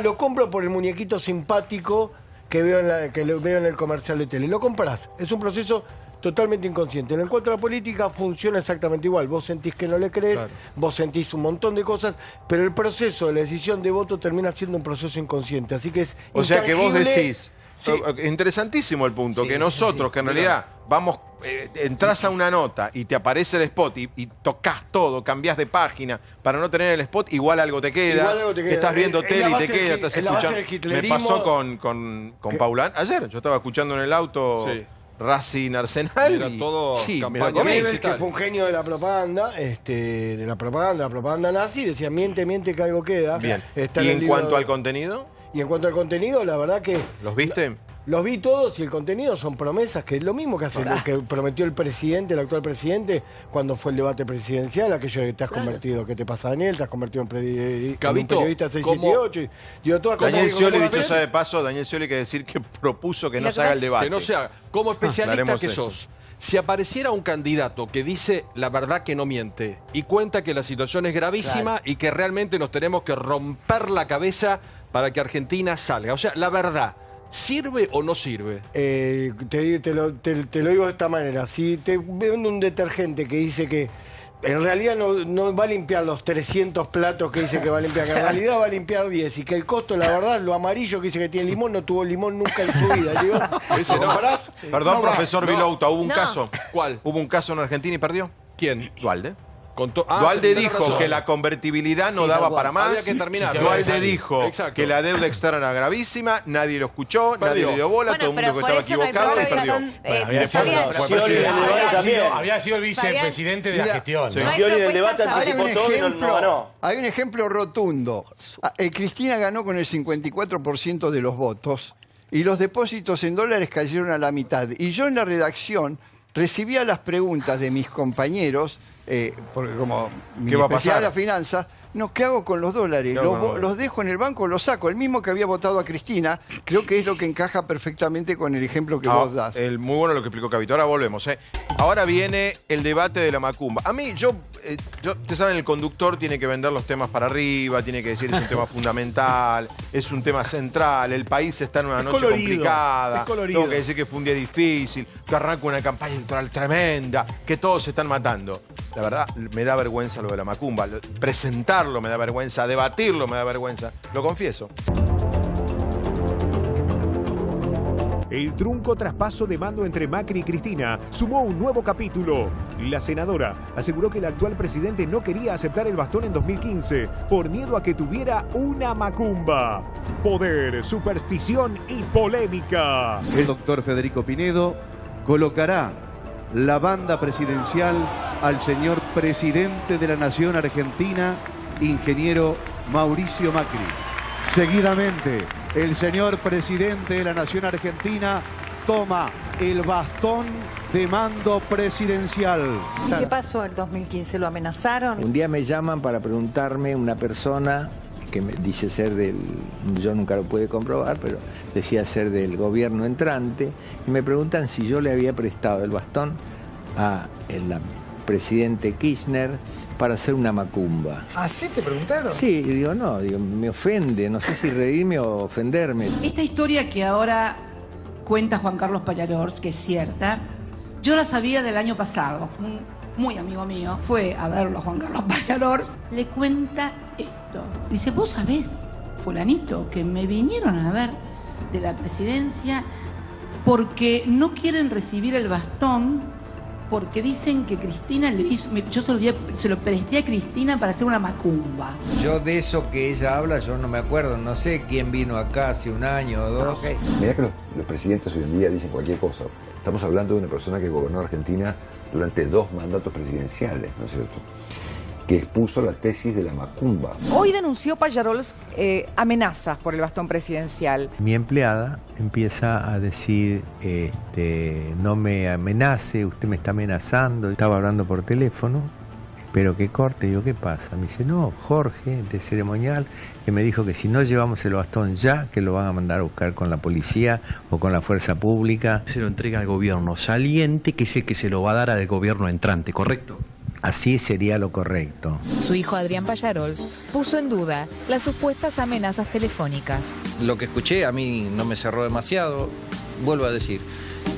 Speaker 20: lo compro por el muñequito simpático que veo en el comercial de tele. Lo comprás. Es un proceso totalmente inconsciente. En cuanto a la política, funciona exactamente igual. Vos sentís que no le crees, vos sentís un montón de cosas, pero el proceso de la decisión de voto termina siendo un proceso inconsciente. Así que es
Speaker 1: O sea que vos decís, interesantísimo el punto, que nosotros, que en realidad vamos, entras a una nota y te aparece el spot y tocas todo, cambiás de página para no tener el spot, igual algo te queda. Estás viendo tele y te queda, estás escuchando. Me pasó con Paulán ayer. Yo estaba escuchando en el auto Racing Arsenal.
Speaker 20: Era todo campaña que fue un genio de la propaganda, de la propaganda nazi, decía miente que algo queda.
Speaker 1: Bien. ¿Y en cuanto al contenido?
Speaker 20: Y en cuanto al contenido, la verdad que...
Speaker 1: ¿Los viste?
Speaker 20: Los vi todos y el contenido son promesas, que es lo mismo que hace lo que prometió el actual presidente, cuando fue el debate presidencial, aquello que te has convertido, ¿qué te pasa, Daniel? Te has convertido en periodista 678.
Speaker 1: Daniel Scioli, dicho sea de paso, Daniel Scioli hay que decir que propuso que no se haga el debate.
Speaker 2: Que no se haga. Como especialista que sos, si apareciera un candidato que dice la verdad que no miente y cuenta que la situación es gravísima y que realmente nos tenemos que romper la cabeza para que Argentina salga, o sea, la verdad, ¿sirve o no sirve?
Speaker 20: Te lo digo de esta manera. Si te vende un detergente que dice que en realidad no va a limpiar los 300 platos que dice que va a limpiar, que en realidad va a limpiar 10 y que el costo, la verdad, lo amarillo que dice que tiene limón, no tuvo limón nunca en su vida. Digo,
Speaker 1: Perdón, profesor Vilouta, ¿hubo un caso?
Speaker 2: ¿Cuál?
Speaker 1: ¿Hubo un caso en Argentina y perdió?
Speaker 2: ¿Quién?
Speaker 1: Dualde. Duhalde dijo que la convertibilidad no daba para más.
Speaker 2: Había que terminar.
Speaker 1: Duhalde dijo que la deuda externa era gravísima, nadie lo escuchó, nadie le dio bola, todo el mundo que estaba equivocado y perdió.
Speaker 16: Había sido el vicepresidente de la gestión.
Speaker 4: Scioli en el debate anticipó todo y no ganó.
Speaker 17: Hay un ejemplo rotundo. Cristina ganó con el 54% de los votos y los depósitos en dólares cayeron a la mitad. Y yo en la redacción recibía las preguntas de mis compañeros, porque como mi especialidad de las finanzas, no, ¿qué hago con los dólares? Los dejo en el banco, los saco. El mismo que había votado a Cristina, creo que es lo que encaja perfectamente con el ejemplo que vos das.
Speaker 1: Muy bueno lo que explicó Cavito. Ahora volvemos. Ahora viene el debate de la macumba. A mí, ustedes saben, el conductor tiene que vender los temas para arriba, tiene que decir que es un tema fundamental, es un tema central, el país está en una noche complicada, tengo que decir que fue un día difícil, que arranca una campaña electoral tremenda, que todos se están matando. La verdad, me da vergüenza lo de la macumba. Presentarlo me da vergüenza, debatirlo me da vergüenza. Lo confieso.
Speaker 5: El trunco traspaso de mando entre Macri y Cristina sumó un nuevo capítulo. La senadora aseguró que el actual presidente no quería aceptar el bastón en 2015 por miedo a que tuviera una macumba. Poder, superstición y polémica.
Speaker 21: El doctor Federico Pinedo colocará la banda presidencial al señor presidente de la Nación Argentina, ingeniero Mauricio Macri. Seguidamente, el señor presidente de la Nación Argentina toma el bastón de mando presidencial.
Speaker 22: ¿Qué pasó en 2015? ¿Lo amenazaron?
Speaker 23: Un día me llaman para preguntarme una persona que me dice ser yo nunca lo pude comprobar, pero decía ser del gobierno entrante, y me preguntan si yo le había prestado el bastón al presidente Kirchner para hacer una macumba.
Speaker 22: ¿Así te preguntaron?
Speaker 23: Sí, y digo, no, me ofende, no sé si reírme o ofenderme.
Speaker 24: Esta historia que ahora cuenta Juan Carlos Pallarors, que es cierta, yo la sabía del año pasado. Un muy amigo mío fue a verlo a Juan Carlos Pallarors, le cuenta esto. Dice, vos sabés, fulanito, que me vinieron a ver de la presidencia porque no quieren recibir el bastón, porque dicen que Cristina le hizo... Yo se lo presté a Cristina para hacer una macumba.
Speaker 23: Yo de eso que ella habla, yo no me acuerdo. No sé quién vino acá hace un año o dos.
Speaker 11: Mirá que los presidentes hoy en día dicen cualquier cosa. Estamos hablando de una persona que gobernó Argentina durante 2 mandatos presidenciales, ¿no es cierto?, que expuso la tesis de la macumba.
Speaker 3: Hoy denunció Pallarors amenazas por el bastón presidencial.
Speaker 23: Mi empleada empieza a decir, no me amenace, usted me está amenazando. Estaba hablando por teléfono, pero que corte. Digo, ¿qué pasa? Me dice, no, Jorge, de ceremonial, que me dijo que si no llevamos el bastón ya, que lo van a mandar a buscar con la policía o con la fuerza pública.
Speaker 25: Se lo entrega al gobierno saliente, que es el que se lo va a dar al gobierno entrante, ¿correcto?
Speaker 23: Así sería lo correcto.
Speaker 26: Su hijo Adrián Pallarors puso en duda las supuestas amenazas telefónicas.
Speaker 27: Lo que escuché a mí no me cerró demasiado. Vuelvo a decir,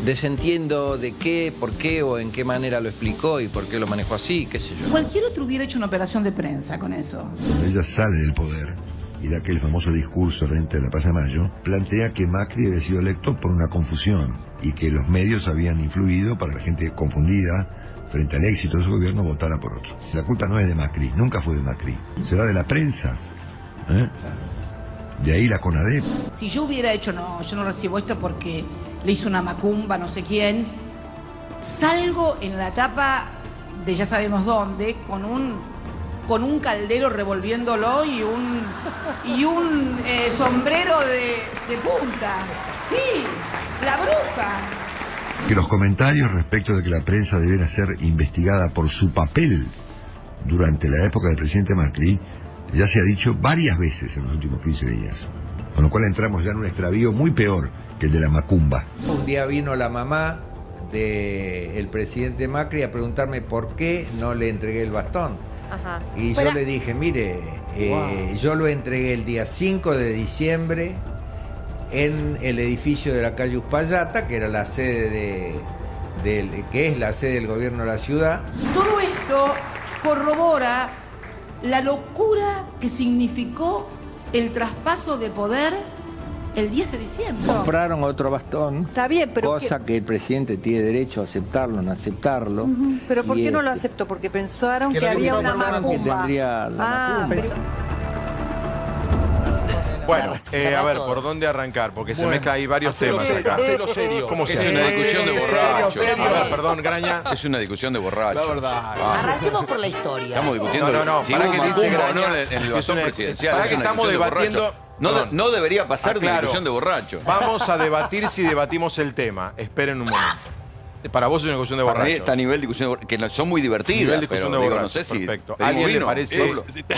Speaker 27: desentiendo de qué, por qué o en qué manera lo explicó y por qué lo manejó así, qué sé yo.
Speaker 24: Cualquier otro hubiera hecho una operación de prensa con eso.
Speaker 12: Cuando ella sale del poder y da aquel famoso discurso frente a la Plaza Mayo, plantea que Macri había sido electo por una confusión y que los medios habían influido para la gente confundida frente al éxito de su gobierno votara por otro. La culpa no es de Macri, nunca fue de Macri, será de la prensa. De ahí la CONADEP.
Speaker 24: Si yo hubiera hecho, no, yo no recibo esto porque le hizo una macumba, no sé quién, salgo en la tapa de ya sabemos dónde, con un caldero revolviéndolo y un sombrero de punta. Sí, la bruja.
Speaker 12: Que los comentarios respecto de que la prensa debiera ser investigada por su papel durante la época del presidente Macri ya se ha dicho varias veces en los últimos 15 días. Con lo cual entramos ya en un extravío muy peor que el de la macumba.
Speaker 23: Un día vino la mamá del presidente Macri a preguntarme por qué no le entregué el bastón.
Speaker 3: Ajá.
Speaker 23: Y yo le dije, mire, yo lo entregué el día 5 de diciembre en el edificio de la calle Uspallata, que era la sede que es la sede del gobierno de la ciudad.
Speaker 24: Todo esto corrobora la locura que significó el traspaso de poder el 10 de diciembre.
Speaker 25: Compraron otro bastón.
Speaker 22: Está bien, pero
Speaker 25: cosa que el presidente tiene derecho a aceptarlo o no aceptarlo.
Speaker 22: pero ¿por
Speaker 25: Y
Speaker 22: qué no lo aceptó? Porque pensaron que
Speaker 25: que
Speaker 22: había una
Speaker 25: pensaron que
Speaker 22: macumba.
Speaker 25: tendría la macumba.
Speaker 1: Bueno, a ver, ¿por dónde arrancar? Porque se mezclan ahí varios
Speaker 2: Hacelo
Speaker 1: temas acá.
Speaker 2: Hacelo serio.
Speaker 1: ¿Cómo se
Speaker 19: Es
Speaker 1: hace?
Speaker 19: una discusión de borrachos.
Speaker 1: A ver, perdón, Graña.
Speaker 19: Es una discusión de borrachos.
Speaker 2: La verdad.
Speaker 4: Arranquemos por la historia.
Speaker 19: Estamos discutiendo
Speaker 1: No,
Speaker 19: si
Speaker 1: para
Speaker 19: hubo
Speaker 1: que dice
Speaker 19: macumba o
Speaker 1: Graña,
Speaker 19: no en el bastón presidencial.
Speaker 1: Para
Speaker 19: Es
Speaker 1: que
Speaker 19: una
Speaker 1: estamos
Speaker 19: discusión de
Speaker 1: debatiendo.
Speaker 19: borrachos. No debería pasar de una
Speaker 1: Claro.
Speaker 19: discusión de borrachos.
Speaker 1: Vamos a debatir si debatimos el tema. Esperen un momento. Para vos es una discusión de
Speaker 19: Para mí
Speaker 1: borrachos.
Speaker 19: está a nivel de discusión de borrachos, que no- son muy
Speaker 1: Nivel
Speaker 19: divertidas,
Speaker 1: de
Speaker 19: pero
Speaker 1: discusión de
Speaker 19: digo, no
Speaker 1: borrachos.
Speaker 19: sé si
Speaker 1: Perfecto.
Speaker 19: pedimos
Speaker 1: ¿Alguien le
Speaker 19: vino.
Speaker 1: parece?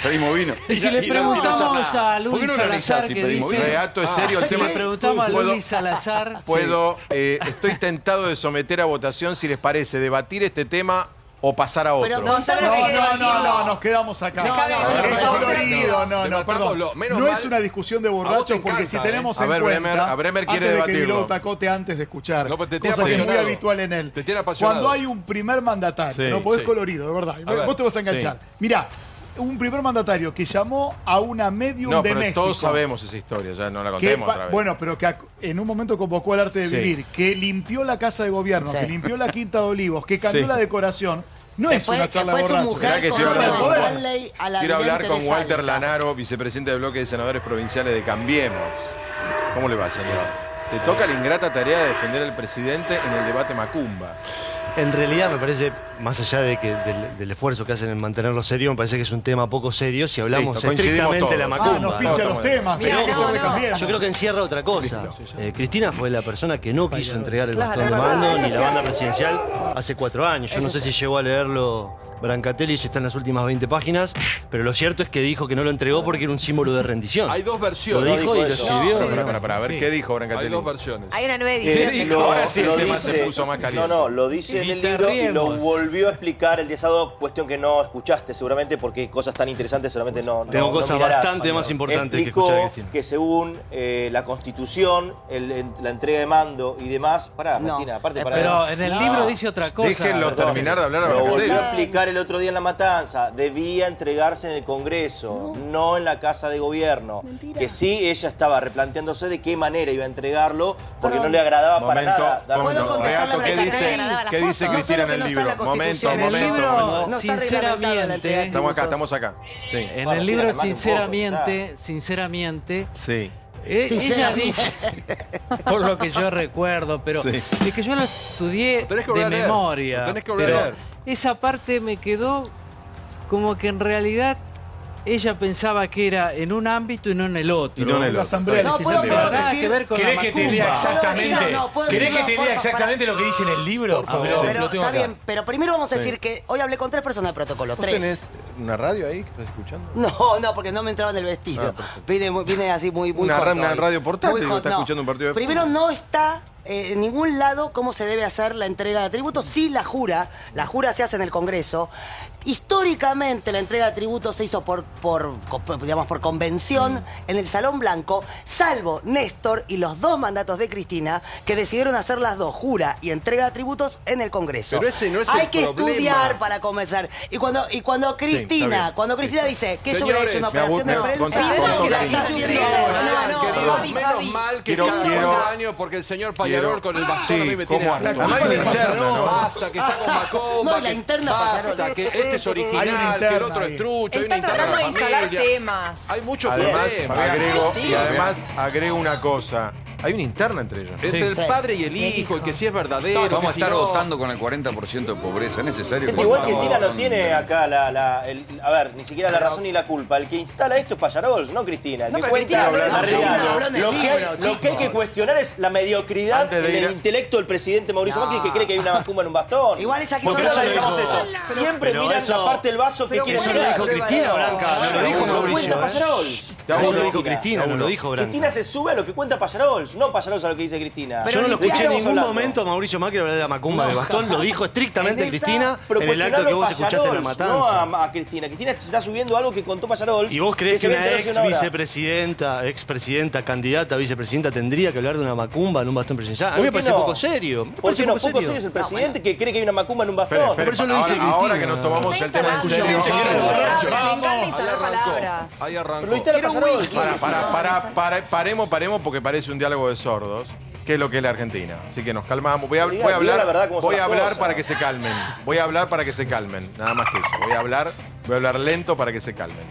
Speaker 19: Pedimos vino.
Speaker 6: Y si le preguntamos a
Speaker 19: ¿Por qué
Speaker 6: Luis
Speaker 19: no analizás
Speaker 6: Salazar
Speaker 19: si
Speaker 6: que
Speaker 19: pedimos
Speaker 6: dice...
Speaker 19: vino?
Speaker 1: Reato, es serio el
Speaker 6: Si
Speaker 1: tema.
Speaker 6: le preguntamos a
Speaker 1: ¿Puedo?
Speaker 6: Luis Salazar...
Speaker 1: Puedo, estoy tentado de someter a votación si les parece debatir este tema o pasar a otro.
Speaker 4: Pero
Speaker 7: No, nos quedamos acá.
Speaker 4: No,
Speaker 7: Es colorido, no, perdón.
Speaker 2: Debatámoslo. Menos
Speaker 7: No
Speaker 2: mal,
Speaker 7: es una discusión de
Speaker 2: a vos
Speaker 7: borrachos
Speaker 2: te
Speaker 7: porque
Speaker 2: encanta,
Speaker 7: si tenemos
Speaker 1: A
Speaker 7: en
Speaker 1: ver,
Speaker 7: cuenta,
Speaker 1: Bremer quiere
Speaker 7: antes de que
Speaker 1: debatirlo.
Speaker 7: lo tacote antes de escuchar,
Speaker 2: No, pero te tiene
Speaker 7: cosa que es muy
Speaker 2: apasionado.
Speaker 7: habitual en él.
Speaker 2: Te tiene apasionado.
Speaker 7: Cuando hay un primer mandatario,
Speaker 1: Sí,
Speaker 7: no podés
Speaker 2: sí.
Speaker 7: colorido, de verdad.
Speaker 2: A ver,
Speaker 7: Vos te vas a enganchar. Mirá, un primer mandatario que llamó a una medium
Speaker 1: No,
Speaker 7: de
Speaker 1: pero
Speaker 7: México.
Speaker 1: todos sabemos esa historia, ya no la
Speaker 7: Que
Speaker 1: contemos otra vez.
Speaker 7: bueno, pero que en un momento convocó al arte de
Speaker 1: Sí.
Speaker 7: vivir, que limpió la casa de gobierno,
Speaker 4: Sí.
Speaker 7: que limpió la Quinta de Olivos, que cambió
Speaker 1: Sí.
Speaker 7: la decoración. No
Speaker 4: Que
Speaker 7: es
Speaker 4: fue,
Speaker 7: una
Speaker 4: que
Speaker 7: charla
Speaker 4: fue
Speaker 7: de
Speaker 4: su
Speaker 7: borrachos.
Speaker 1: Mirá
Speaker 4: mujer
Speaker 1: que
Speaker 4: con
Speaker 1: quiero hablar
Speaker 4: Dolores
Speaker 1: con-
Speaker 4: Stanley a la
Speaker 1: Quiero hablar
Speaker 4: vidente
Speaker 1: con
Speaker 4: de
Speaker 1: Walter
Speaker 4: Salta.
Speaker 1: Lanaro, vicepresidente del bloque de senadores provinciales de Cambiemos. ¿Cómo le va, señor? Le toca la ingrata tarea de defender al presidente en el debate Macumba.
Speaker 8: En realidad me parece, más allá de que del esfuerzo que hacen en mantenerlo serio, me parece que es un tema poco serio si hablamos
Speaker 1: Listo, coincidimos
Speaker 8: estrictamente de la
Speaker 1: todos.
Speaker 8: macumba.
Speaker 7: Nos pincha los temas,
Speaker 3: Mira,
Speaker 7: tenemos que ser de
Speaker 3: no.
Speaker 7: Cambiemos.
Speaker 8: Yo creo que encierra otra cosa. Cristina fue la persona que no quiso entregar el
Speaker 3: Claro,
Speaker 8: bastón de
Speaker 3: es verdad,
Speaker 8: mando
Speaker 3: eso
Speaker 8: ni la
Speaker 3: sí.
Speaker 8: banda presidencial hace 4 años. Yo no sé si llegó a leerlo Brancatelli, ya está en las últimas 20 páginas, pero lo cierto es que dijo que no lo entregó porque era un símbolo de rendición.
Speaker 2: Hay dos
Speaker 8: Lo
Speaker 2: versiones.
Speaker 8: dijo y lo escribió.
Speaker 1: Para, a ver,
Speaker 2: Sí.
Speaker 1: ¿qué dijo
Speaker 2: Hay
Speaker 1: Brancatelli?
Speaker 2: dos versiones.
Speaker 3: Hay una nueva edición.
Speaker 1: Ahora sí el tema se puso más caliente.
Speaker 9: lo dice en el libro y lo volvió a explicar el día sábado, cuestión que no escuchaste seguramente porque cosas tan interesantes seguramente no
Speaker 8: Tengo
Speaker 9: no
Speaker 8: cosas
Speaker 9: mirarás.
Speaker 8: bastante más importantes que
Speaker 9: Explicó
Speaker 8: escuchar a Cristina.
Speaker 9: que según la Constitución, la entrega de mando y demás... Pará,
Speaker 4: No.
Speaker 9: Martina, aparte para...
Speaker 6: Pero en el libro dice otra cosa.
Speaker 1: Déjenlo
Speaker 9: Perdón.
Speaker 1: terminar de hablar a
Speaker 9: Lo volvió
Speaker 1: Brancatelli.
Speaker 9: a explicar el otro día en La Matanza. Debía entregarse en el Congreso, no en la Casa de Gobierno.
Speaker 4: Mentira.
Speaker 9: Que sí, ella estaba replanteándose de qué manera iba a entregarlo, porque no le agradaba para nada dárselo.
Speaker 4: ¿Puedo contestar la
Speaker 1: Reato, ¿qué
Speaker 4: Brancatelli?
Speaker 1: ¿qué dice
Speaker 4: No,
Speaker 1: Cristina en
Speaker 4: solo
Speaker 1: el
Speaker 4: que no
Speaker 1: libro?
Speaker 4: está en la
Speaker 1: Momento,
Speaker 4: Constitución.
Speaker 6: En el
Speaker 1: momento.
Speaker 6: libro,
Speaker 4: No está reglamentada la entrega de
Speaker 6: sinceramente,
Speaker 1: Estamos acá. Sí.
Speaker 6: en
Speaker 9: Bueno,
Speaker 6: el libro
Speaker 9: además un poco,
Speaker 6: sinceramente,
Speaker 1: Sí.
Speaker 6: ella
Speaker 4: Sinceramente.
Speaker 6: dice, por lo que yo recuerdo, pero
Speaker 1: Sí.
Speaker 6: es que yo lo estudié
Speaker 2: Tenés que
Speaker 6: de
Speaker 2: volver a leer.
Speaker 6: memoria.
Speaker 2: Lo tenés que volver a
Speaker 6: pero
Speaker 2: leer.
Speaker 6: esa parte me quedó como que en realidad ella pensaba que era en un ámbito y no en el otro.
Speaker 1: Y no en el
Speaker 7: La
Speaker 1: otro.
Speaker 7: asamblea
Speaker 4: No, puedo
Speaker 7: legislativa.
Speaker 6: Nada
Speaker 4: decir-
Speaker 6: que ver con la
Speaker 16: ¿Querés que te lea
Speaker 6: macumba.
Speaker 16: exactamente?
Speaker 4: No, puedo
Speaker 16: ¿Querés
Speaker 4: decir,
Speaker 16: que te
Speaker 4: no,
Speaker 16: lea
Speaker 4: porfa,
Speaker 16: exactamente lo que dice en el libro?
Speaker 1: Por favor.
Speaker 16: Lo
Speaker 4: Pero
Speaker 16: tengo
Speaker 4: está
Speaker 16: acá.
Speaker 4: bien, pero primero vamos a decir que hoy hablé con 3 personas de protocolo.
Speaker 1: ¿Vos
Speaker 4: 3.
Speaker 1: tenés una radio ahí que estás escuchando?
Speaker 4: No, porque no me entraba en el vestido. Vine así muy
Speaker 1: Una
Speaker 4: corto
Speaker 1: una
Speaker 4: hoy.
Speaker 1: radio portátil
Speaker 4: Muy
Speaker 1: que
Speaker 4: hot,
Speaker 1: está
Speaker 4: no.
Speaker 1: escuchando un partido de
Speaker 4: Primero
Speaker 1: fútbol.
Speaker 4: no está en ningún lado cómo se debe hacer la entrega de tributos. Sí la jura se hace en el Congreso. Históricamente la entrega de tributos se hizo por convención en el Salón Blanco, salvo Néstor y los 2 mandatos de Cristina que decidieron hacer las dos, jura y entrega de tributos en el Congreso.
Speaker 2: Pero ese no es
Speaker 4: Hay
Speaker 2: el
Speaker 4: que
Speaker 2: problema.
Speaker 4: estudiar para comenzar. Y cuando Cristina, dice que yo hubiera hecho una operación de prensa,
Speaker 2: Menos mal que
Speaker 1: Quiero-
Speaker 2: cada año porque el señor Pallarol con el bastón
Speaker 1: Sí,
Speaker 2: a mí me tiene
Speaker 1: ¿cómo?
Speaker 2: harto.
Speaker 1: Además hay una interna, ¿no?
Speaker 2: Basta, que está con Macomba.
Speaker 4: No, la
Speaker 2: que
Speaker 4: interna
Speaker 2: basta,
Speaker 4: Pallarol.
Speaker 2: que este es
Speaker 7: Hay una
Speaker 2: original, que el
Speaker 7: interna
Speaker 2: otro
Speaker 7: ahí.
Speaker 2: es trucho. Hay una
Speaker 3: Están
Speaker 2: interna
Speaker 3: tratando de
Speaker 2: en la
Speaker 3: instalar
Speaker 2: familia.
Speaker 3: temas.
Speaker 2: Hay muchos
Speaker 1: Además,
Speaker 2: problemas.
Speaker 1: agrego una cosa. Hay una interna entre ellos.
Speaker 2: Entre el padre y el hijo, y que si es verdadero.
Speaker 19: Vamos a
Speaker 2: que si
Speaker 19: estar
Speaker 2: no.
Speaker 19: votando con el 40% de pobreza. ¿Es necesario que
Speaker 9: Igual
Speaker 19: votamos
Speaker 9: Cristina no
Speaker 19: con-
Speaker 9: tiene acá a ver, ni siquiera la razón ni la culpa. El que instala esto es Pallarols, no Cristina. El
Speaker 3: No,
Speaker 9: que
Speaker 3: pero
Speaker 9: cuenta
Speaker 3: Cristina
Speaker 9: la
Speaker 3: habló
Speaker 9: realidad.
Speaker 4: en el
Speaker 9: Lo que hay-
Speaker 4: libro,
Speaker 9: lo que hay que cuestionar es la mediocridad
Speaker 1: Antes de
Speaker 9: en
Speaker 1: ir
Speaker 9: el
Speaker 1: a-
Speaker 9: intelecto del presidente Mauricio Macri que cree que hay una macumba en un bastón.
Speaker 4: Igual ella quiso
Speaker 9: ¿Por qué no
Speaker 4: hablar
Speaker 9: analizamos
Speaker 4: de
Speaker 9: eso?
Speaker 4: eso.
Speaker 9: Siempre
Speaker 8: Pero
Speaker 9: miran
Speaker 8: eso-
Speaker 9: la parte del vaso que
Speaker 3: pero
Speaker 9: quieren
Speaker 3: bueno,
Speaker 9: mirar.
Speaker 8: lo dijo Cristina, Branca, no lo dijo
Speaker 9: Lo
Speaker 8: Mauricio,
Speaker 9: cuenta
Speaker 8: ¿eh?
Speaker 9: Pallarols.
Speaker 8: Eso lo dijo Cristina, no lo dijo Branca.
Speaker 9: Cristina se sube a lo que cuenta Pallarols. Pallarols, no Pallarols a lo que dice Cristina.
Speaker 8: Yo no lo
Speaker 9: ¿De qué
Speaker 8: escuché en
Speaker 9: estamos
Speaker 8: ningún
Speaker 9: hablando?
Speaker 8: momento a Mauricio Macri hablar de la macumba
Speaker 9: No,
Speaker 8: de Bastón. Lo dijo estrictamente
Speaker 9: En esa,
Speaker 8: Cristina
Speaker 9: pero
Speaker 8: en el acto que
Speaker 9: cuestionarlo
Speaker 8: vos escuchaste en La
Speaker 9: Pallarols,
Speaker 8: Matanza.
Speaker 9: no a Cristina. Cristina se está subiendo algo que contó Pallarols.
Speaker 8: ¿Y vos creés que
Speaker 9: se ve
Speaker 8: una
Speaker 9: en
Speaker 8: ex
Speaker 9: televisión ahora.
Speaker 8: vicepresidenta, expresidenta, candidata a vicepresidenta tendría que hablar de una macumba en un bastón presidencial? A mí me parece poco serio.
Speaker 9: ¿Por qué no? Poco serio es el presidente que cree que hay una macumba en un bastón.
Speaker 1: Espera, por eso lo dice Cristina. Ahora que nos tomamos el tema en serio.
Speaker 3: Me encanta instalar palabras.
Speaker 2: Ahí arrancó.
Speaker 9: Lo instala Pallarols.
Speaker 1: Paremos porque parece un diálogo de sordos, que es lo que es la Argentina. Así que nos calmamos. Voy a
Speaker 9: Diga la verdad cómo son
Speaker 1: voy a
Speaker 9: las
Speaker 1: hablar
Speaker 9: cosas.
Speaker 1: para que se calmen. Voy a hablar para que se calmen. Nada más que eso. Voy a hablar lento para que se calmen.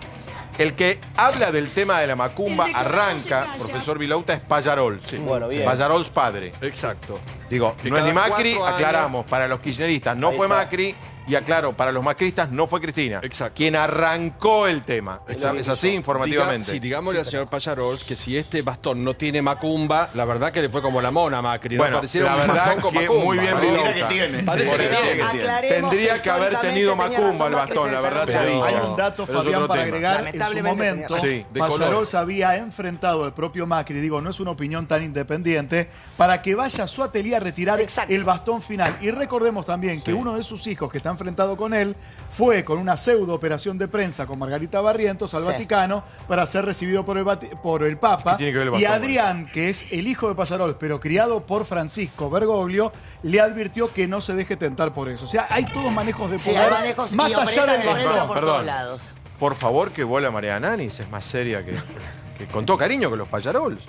Speaker 1: El que habla del tema de la macumba arranca, profesor Vilouta, es Pallarols.
Speaker 2: Sí.
Speaker 9: Bueno, bien.
Speaker 1: Pallarols padre.
Speaker 2: Exacto.
Speaker 1: Digo,
Speaker 2: Que
Speaker 1: no es ni
Speaker 2: cada
Speaker 1: Macri,
Speaker 2: 4 años-
Speaker 1: aclaramos, para los kirchneristas no
Speaker 9: Ahí
Speaker 1: fue
Speaker 9: está.
Speaker 1: Macri, y aclaro, para los macristas no fue Cristina.
Speaker 2: Exacto.
Speaker 1: Quien arrancó el tema.
Speaker 2: Exacto.
Speaker 1: Es así informativamente.
Speaker 2: Digámosle al señor Pallarols que si este bastón no tiene macumba, la verdad que le fue como la mona a Macri.
Speaker 1: Bueno,
Speaker 2: ¿no? Pareciera
Speaker 1: la
Speaker 2: un
Speaker 1: verdad
Speaker 2: bastón con
Speaker 1: que
Speaker 2: macumba.
Speaker 1: muy bien
Speaker 2: Parece
Speaker 1: Vilouta.
Speaker 2: que tiene. Parece
Speaker 1: Por
Speaker 2: que
Speaker 1: eso.
Speaker 2: tiene.
Speaker 1: Tendría que haber tenido macumba el bastón, la verdad se ha dicho.
Speaker 7: Hay un dato,
Speaker 1: Pero es
Speaker 7: Fabián,
Speaker 1: otro
Speaker 7: para
Speaker 1: tema.
Speaker 7: agregar. En su
Speaker 4: Lamentablemente
Speaker 7: momento,
Speaker 1: Sí, de
Speaker 7: Pallarols había enfrentado al propio Macri, digo, no es una opinión tan independiente, para que vaya a su atelier a retirar el bastón final. Y recordemos también que uno de sus hijos que está enfrentado con él fue con una pseudo operación de prensa con Margarita Barrientos al
Speaker 4: Sí.
Speaker 7: Vaticano para ser recibido por el Papa.
Speaker 1: ¿Qué tiene que ver el
Speaker 7: Y
Speaker 1: bastón,
Speaker 7: Adrián, que es el hijo de Pallarols, pero criado por Francisco Bergoglio, le advirtió que no se deje tentar por eso. O sea, hay todos manejos de
Speaker 4: Sí,
Speaker 7: poder
Speaker 4: hay manejos y
Speaker 7: más allá
Speaker 4: operetas
Speaker 7: del
Speaker 4: de prensa
Speaker 7: bastón.
Speaker 4: por todos lados.
Speaker 1: Por favor, que vuela María Nanis, es más seria que con todo cariño que los Pallarols.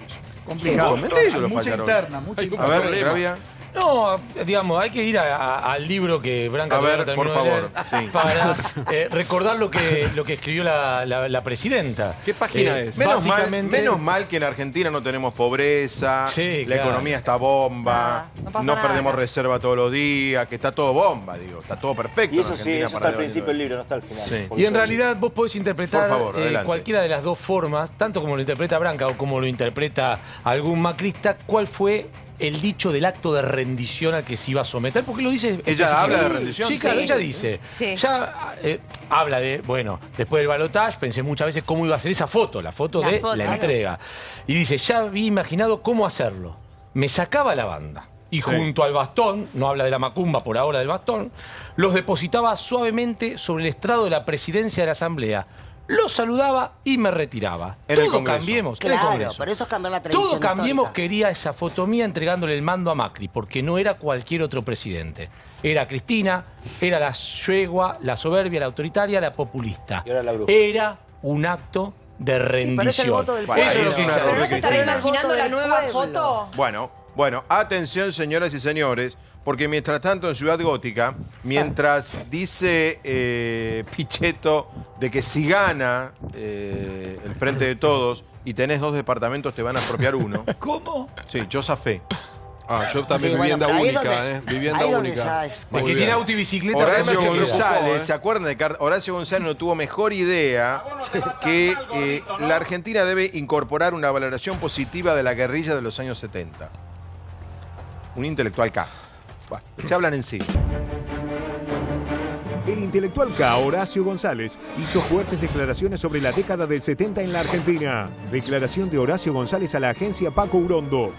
Speaker 7: Complicado.
Speaker 1: Comenté yo
Speaker 7: Hay
Speaker 1: los
Speaker 7: mucha
Speaker 1: Pallarols.
Speaker 7: interna, mucha
Speaker 1: A
Speaker 7: interna.
Speaker 1: ver, Gravia.
Speaker 16: No, digamos, hay que ir al libro que Branca
Speaker 1: A ver,
Speaker 16: todavía no
Speaker 1: por
Speaker 16: terminó de
Speaker 1: favor,
Speaker 16: leer
Speaker 1: sí.
Speaker 16: para recordar lo que escribió la presidenta.
Speaker 2: ¿Qué página es?
Speaker 1: Menos mal que en Argentina no tenemos pobreza,
Speaker 16: Sí,
Speaker 1: la
Speaker 16: claro.
Speaker 1: economía está bomba,
Speaker 3: no pasa
Speaker 1: no
Speaker 3: nada.
Speaker 1: perdemos reserva todos los días, que está todo bomba, digo, está todo perfecto.
Speaker 9: Y
Speaker 1: en
Speaker 9: eso sí,
Speaker 1: Argentina
Speaker 9: eso
Speaker 1: para
Speaker 9: está al
Speaker 1: debatir
Speaker 9: principio
Speaker 1: todo
Speaker 9: del libro, no está al final.
Speaker 1: Sí.
Speaker 9: Porque
Speaker 16: Y en
Speaker 9: eso-
Speaker 16: realidad vos podés interpretar
Speaker 1: Por favor, adelante.
Speaker 16: cualquiera de las dos formas, tanto como lo interpreta Branca o como lo interpreta algún macrista, cuál fue el dicho del acto de rendición al que se iba a someter, porque lo dice...
Speaker 1: ¿Ella habla de rendición?
Speaker 16: Sí, claro,
Speaker 3: Sí.
Speaker 16: ella dice.
Speaker 3: Sí.
Speaker 16: Ya habla de, bueno, después del balotaje pensé muchas veces cómo iba a ser esa foto, la foto
Speaker 3: La
Speaker 16: de
Speaker 3: foto,
Speaker 16: la
Speaker 3: claro.
Speaker 16: entrega. Y dice, ya había imaginado cómo hacerlo. Me sacaba la banda. Y junto al bastón, no habla de la macumba por ahora del bastón, los depositaba suavemente sobre el estrado de la presidencia de la Asamblea. Los saludaba y me retiraba.
Speaker 1: En el
Speaker 16: Todo
Speaker 1: Congreso.
Speaker 16: Cambiemos, en el
Speaker 4: Claro,
Speaker 16: Congreso.
Speaker 4: pero eso es cambiar la tradición
Speaker 16: Todo Cambiemos
Speaker 4: histórica.
Speaker 16: quería esa foto mía entregándole el mando a Macri, porque no era cualquier otro presidente. Era Cristina, era la yegua, la soberbia, la autoritaria, la populista.
Speaker 9: Y ahora la bruja.
Speaker 16: Era un acto de rendición.
Speaker 4: pero es el voto del
Speaker 16: Eso
Speaker 1: pueblo.
Speaker 16: es lo
Speaker 1: Es
Speaker 16: que
Speaker 1: un
Speaker 16: dice
Speaker 1: error
Speaker 3: ¿Pero no
Speaker 1: de
Speaker 3: se estará
Speaker 1: Cristina.
Speaker 3: imaginando la nueva
Speaker 4: Pueblo.
Speaker 3: foto?
Speaker 1: Bueno, atención señoras y señores, porque mientras tanto en Ciudad Gótica, mientras dice Pichetto de que si gana el Frente de Todos y tenés 2 departamentos te van a expropiar uno.
Speaker 7: ¿Cómo?
Speaker 1: Sí, yo zafé.
Speaker 2: Yo también
Speaker 4: Sí, bueno,
Speaker 2: vivienda
Speaker 4: pero ahí
Speaker 2: única,
Speaker 4: donde-
Speaker 2: vivienda
Speaker 4: ahí donde
Speaker 2: única.
Speaker 4: ya es-
Speaker 16: El
Speaker 2: Muy
Speaker 16: que
Speaker 2: bien.
Speaker 16: tiene auto y bicicleta...
Speaker 1: Horacio
Speaker 16: además, se preocupó,
Speaker 1: González, ¿se acuerdan de que Horacio González no tuvo mejor idea que la Argentina debe incorporar una valoración positiva de la guerrilla de los años 70? Un intelectual K. Bueno, se hablan en sí.
Speaker 5: El intelectual K, Horacio González, hizo fuertes declaraciones sobre la década del 70 en la Argentina. Declaración de Horacio González a la agencia Paco Urondo.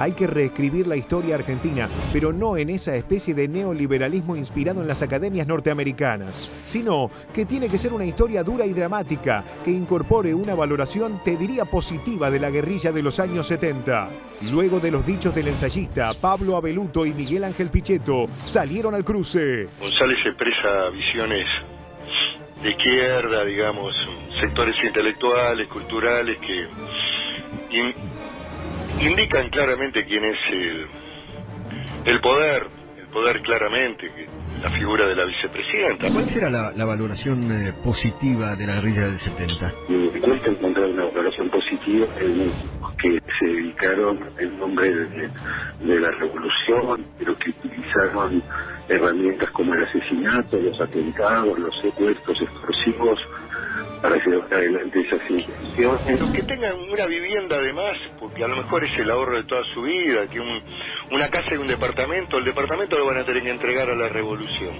Speaker 5: Hay que reescribir la historia argentina, pero no en esa especie de neoliberalismo inspirado en las academias norteamericanas, sino que tiene que ser una historia dura y dramática, que incorpore una valoración, te diría, positiva de la guerrilla de los años 70. Luego de los dichos del ensayista Pablo Abeluto y Miguel Ángel Pichetto, salieron al cruce.
Speaker 10: González expresa visiones de izquierda, digamos, sectores intelectuales, culturales que indican claramente quién es el poder claramente, la figura de la vicepresidenta.
Speaker 25: ¿Cuál será la valoración positiva de la guerrilla del 70?
Speaker 10: Cuesta encontrar una valoración positiva en que se dedicaron en nombre de la revolución, pero que utilizaron herramientas como el asesinato, los atentados, los secuestros extorsivos para llevar adelante esas intenciones. Los que tengan una vivienda además, porque a lo mejor es el ahorro de toda su vida, que una casa y un departamento, el departamento lo van a tener que entregar a la revolución.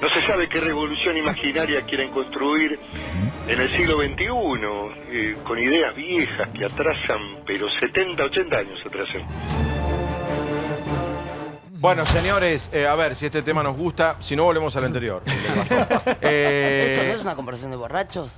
Speaker 13: No se sabe qué revolución imaginaria quieren construir en el siglo XXI, con ideas viejas que atrasan, pero 70, 80 años atrasan.
Speaker 1: Bueno, señores, a ver si este tema nos gusta. Si no, volvemos al anterior.
Speaker 4: ¿Esto no es una conversación de borrachos?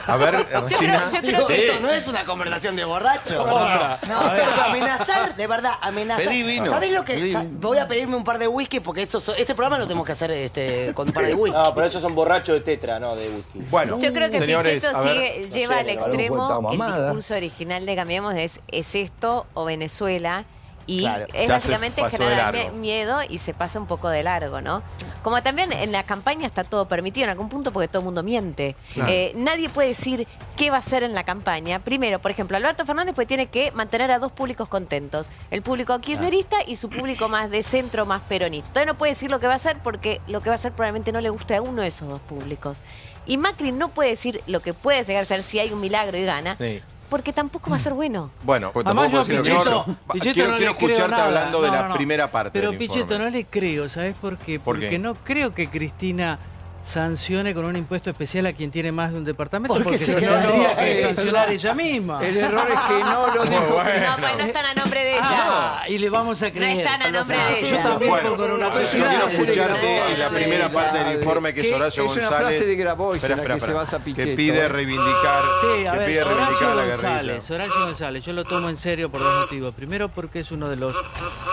Speaker 1: A ver, Ernestina.
Speaker 4: Digo, esto no es una conversación de borrachos. O sea, amenazar, de verdad, amenazar.
Speaker 19: Pedí vino.
Speaker 4: ¿Sabés lo que? Voy a pedirme un par de whisky porque este programa lo tenemos que hacer con un par de whisky.
Speaker 9: No, pero esos son borrachos de tetra, no de whisky.
Speaker 1: Bueno,
Speaker 14: yo creo que
Speaker 1: señores,
Speaker 14: Pichetto lleva al extremo el
Speaker 19: mamada.
Speaker 14: discurso original de Cambiemos es esto o Venezuela. Y
Speaker 1: claro,
Speaker 14: es
Speaker 1: ya
Speaker 14: básicamente
Speaker 1: se pasó de
Speaker 14: generar
Speaker 1: largo.
Speaker 14: miedo y se pasa un poco de largo, ¿no? Como también en la campaña está todo permitido en algún punto porque todo el mundo miente.
Speaker 2: Claro.
Speaker 14: Nadie puede decir qué va a hacer en la campaña. Primero, por ejemplo, Alberto Fernández pues tiene que mantener a dos públicos contentos. El público kirchnerista y su público más de centro, más peronista. Entonces no puede decir lo que va a hacer porque lo que va a hacer probablemente no le guste a uno de esos dos públicos. Y Macri no puede decir lo que puede llegar a ser si hay un milagro y gana.
Speaker 1: Sí.
Speaker 14: Porque tampoco va a ser bueno.
Speaker 1: Bueno, pues
Speaker 6: Además,
Speaker 1: tampoco
Speaker 6: yo,
Speaker 1: decir
Speaker 6: Pichetto,
Speaker 1: no.
Speaker 6: Pichetto
Speaker 1: Quiero
Speaker 6: no le creo
Speaker 1: escucharte
Speaker 6: nada.
Speaker 1: hablando de
Speaker 6: No,
Speaker 1: la
Speaker 6: no.
Speaker 1: primera parte
Speaker 6: Pero
Speaker 1: del
Speaker 6: Pichetto,
Speaker 1: informe.
Speaker 6: no le creo, ¿sabes por qué?
Speaker 1: ¿Por
Speaker 6: Porque
Speaker 1: qué?
Speaker 6: no creo que Cristina sancione con un impuesto especial a quien tiene más de un departamento,
Speaker 4: ¿Por qué
Speaker 6: porque
Speaker 4: se
Speaker 6: no
Speaker 4: queda?
Speaker 6: tendría que
Speaker 4: No,
Speaker 6: sancionar ella misma.
Speaker 15: El error es que no lo dijo.
Speaker 14: No, pues no están a nombre de ella.
Speaker 6: Ah, y le vamos a
Speaker 14: No
Speaker 6: creer.
Speaker 14: están a nombre de
Speaker 6: Yo
Speaker 14: ella.
Speaker 6: también
Speaker 1: Bueno,
Speaker 6: pongo en una
Speaker 1: yo
Speaker 6: sociedad.
Speaker 1: quiero escucharte en la
Speaker 15: Sí,
Speaker 1: primera
Speaker 15: sí,
Speaker 1: parte
Speaker 15: sí.
Speaker 1: del informe que es
Speaker 15: Que
Speaker 1: Horacio
Speaker 15: es una
Speaker 1: González.
Speaker 15: frase de Grabois en la que se basa
Speaker 1: que
Speaker 15: Pichetto,
Speaker 1: pide reivindicar,
Speaker 6: Sí, a
Speaker 1: que
Speaker 6: ver,
Speaker 1: pide reivindicar a la
Speaker 6: Horacio
Speaker 1: guerrilla.
Speaker 6: González, yo lo tomo en serio por dos motivos. Primero, porque es uno de los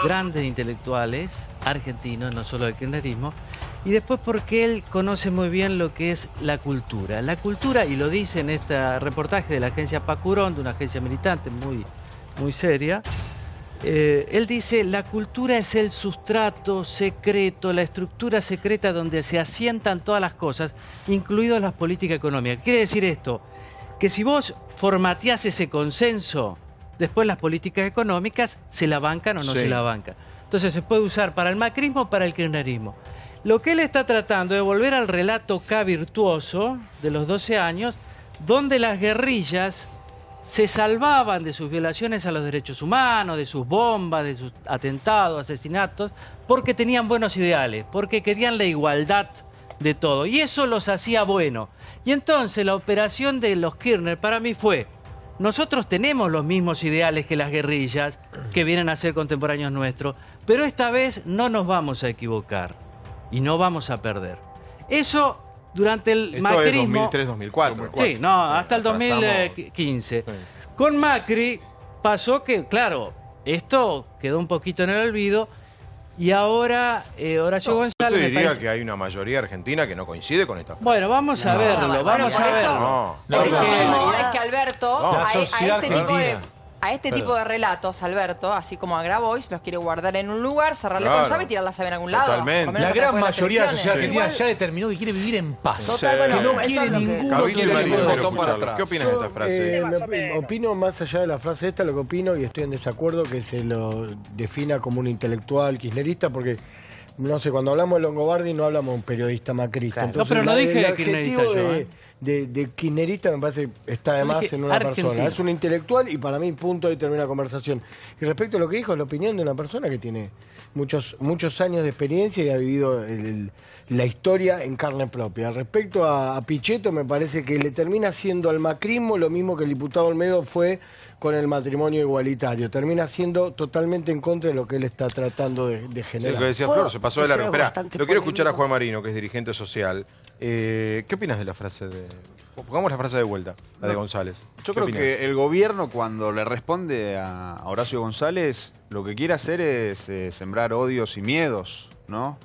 Speaker 6: grandes intelectuales argentinos, no solo del kirchnerismo. Y después porque él conoce muy bien lo que es la cultura. La cultura, y lo dice en este reportaje de la agencia Pacurón, de una agencia militante muy seria, él dice, la cultura es el sustrato secreto, la estructura secreta donde se asientan todas las cosas, incluidas las políticas económicas. Quiere decir esto, que si vos formateás ese consenso, después las políticas económicas se la bancan o no
Speaker 1: Sí.
Speaker 6: se la bancan. Entonces se puede usar para el macrismo o para el kirchnerismo. Lo que él está tratando es volver al relato K virtuoso de los 12 años, donde las guerrillas se salvaban de sus violaciones a los derechos humanos, de sus bombas, de sus atentados, asesinatos, porque tenían buenos ideales, porque querían la igualdad de todo. Y eso los hacía buenos. Y entonces la operación de los Kirchner para mí fue, nosotros tenemos los mismos ideales que las guerrillas, que vienen a ser contemporáneos nuestros, pero esta vez no nos vamos a equivocar y no vamos a perder. Eso durante el
Speaker 1: Esto
Speaker 6: macrismo...
Speaker 1: es 2003-2004.
Speaker 6: Sí, no, hasta el 2015. Con Macri pasó que, claro, esto quedó un poquito en el olvido y ahora Horacio
Speaker 1: Yo te
Speaker 6: González... me
Speaker 1: diría
Speaker 6: parece-
Speaker 1: que hay una mayoría argentina que no coincide con esta frase.
Speaker 6: Bueno, vamos a verlo, vamos
Speaker 3: por
Speaker 6: a
Speaker 3: eso-
Speaker 6: verlo.
Speaker 1: No.
Speaker 3: Por eso
Speaker 6: Porque-
Speaker 3: mismo es que Alberto,
Speaker 1: No.
Speaker 3: a
Speaker 16: sociedad
Speaker 3: este tipo de...
Speaker 16: argentina.
Speaker 3: A este
Speaker 16: Perdón.
Speaker 3: tipo de relatos, Alberto, así como a Grabois, los quiere guardar en un lugar, cerrarle
Speaker 1: Claro.
Speaker 3: con llave y tirar la llave en algún lado.
Speaker 1: Totalmente.
Speaker 3: Por lo menos
Speaker 16: La
Speaker 3: hasta
Speaker 16: gran
Speaker 3: después las
Speaker 16: mayoría de la sociedad
Speaker 3: elecciones.
Speaker 16: argentina ya determinó que quiere vivir en paz.
Speaker 4: Total, bueno,
Speaker 16: Que no
Speaker 4: eso
Speaker 16: quiere
Speaker 4: es lo que-
Speaker 16: ninguno
Speaker 1: Cabildo y
Speaker 16: quiere
Speaker 1: Marino,
Speaker 16: ningún
Speaker 1: quiero
Speaker 16: botón para
Speaker 1: escucharlo.
Speaker 16: atrás.
Speaker 1: ¿Qué opinas de esta frase?
Speaker 15: Opino más allá de la frase esta, lo que opino, y estoy en desacuerdo que se lo defina como un intelectual kirchnerista, porque, no sé, cuando hablamos de Longobardi no hablamos de un periodista macrista.
Speaker 6: Claro. No, pero no dije
Speaker 15: el
Speaker 6: kirchnerista
Speaker 15: adjetivo
Speaker 6: yo,
Speaker 15: de kirchnerista me parece que está de más
Speaker 6: dije
Speaker 15: en una
Speaker 6: argentino.
Speaker 15: persona. Es un intelectual y para mí punto y termina la conversación. Y respecto a lo que dijo, es la opinión de una persona que tiene muchos años de experiencia y ha vivido la historia en carne propia. Respecto a Pichetto, me parece que le termina siendo al macrismo lo mismo que el diputado Olmedo fue con el matrimonio igualitario. Termina siendo totalmente en contra de lo que él está tratando de
Speaker 1: Sí,
Speaker 15: generar.
Speaker 1: lo que decía
Speaker 4: ¿Puedo
Speaker 1: Flor, se pasó de largo.
Speaker 4: decir algo
Speaker 1: Espera,
Speaker 4: bastante
Speaker 1: lo quiero escuchar a
Speaker 4: polémico?
Speaker 1: Juan Marino, que es dirigente social. ¿Qué opinas de la frase de...? Pongamos la frase de vuelta, la de González.
Speaker 17: Yo
Speaker 1: ¿Qué
Speaker 17: creo
Speaker 1: opinas?
Speaker 17: que el gobierno, cuando le responde a Horacio González, lo que quiere hacer es sembrar odios y miedos, ¿no?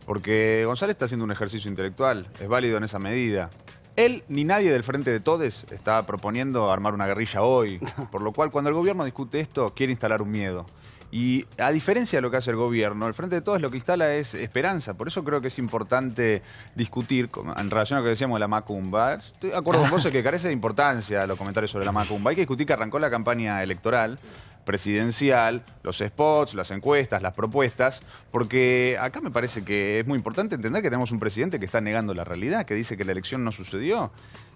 Speaker 17: Porque González está haciendo un ejercicio intelectual, es válido en esa medida. Él ni nadie del Frente de Todes está proponiendo armar una guerrilla hoy, por lo cual cuando el gobierno discute esto, quiere instalar un miedo. Y a diferencia de lo que hace el gobierno, el Frente de Todos lo que instala es esperanza. Por eso creo que es importante discutir en relación a lo que decíamos de la Macumba. Estoy de acuerdo con vos en que carece de importancia los comentarios sobre la Macumba. Hay que discutir que arrancó la campaña electoral presidencial, los spots, las encuestas, las propuestas, porque acá me parece que es muy importante entender que tenemos un presidente que está negando la realidad, que dice que la elección no sucedió.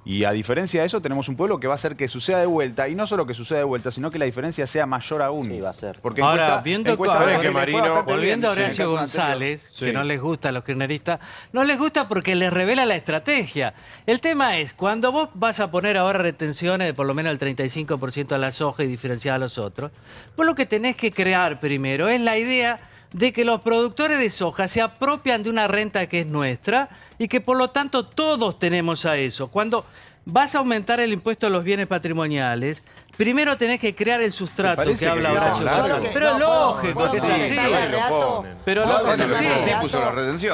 Speaker 17: Y a diferencia de eso, tenemos un pueblo que va a hacer que suceda de vuelta, y no solo que suceda de vuelta, sino que la diferencia sea mayor aún.
Speaker 9: Sí, va a ser.
Speaker 17: Porque
Speaker 6: ahora, volviendo a Horacio
Speaker 17: bien,
Speaker 6: González,
Speaker 17: sí.
Speaker 6: que no les gusta a los kirchneristas, no les gusta porque les revela la estrategia. El tema es, cuando vos vas a poner ahora retenciones de por lo menos el 35% a la soja y diferenciar a los otros, vos lo que tenés que crear primero es la idea de que los productores de soja se apropian de una renta que es nuestra y que por lo tanto todos tenemos a eso. Cuando vas a aumentar el impuesto a los bienes patrimoniales, primero tenés que crear el sustrato que habla Horacio González. Pero es lógico que sí. Pero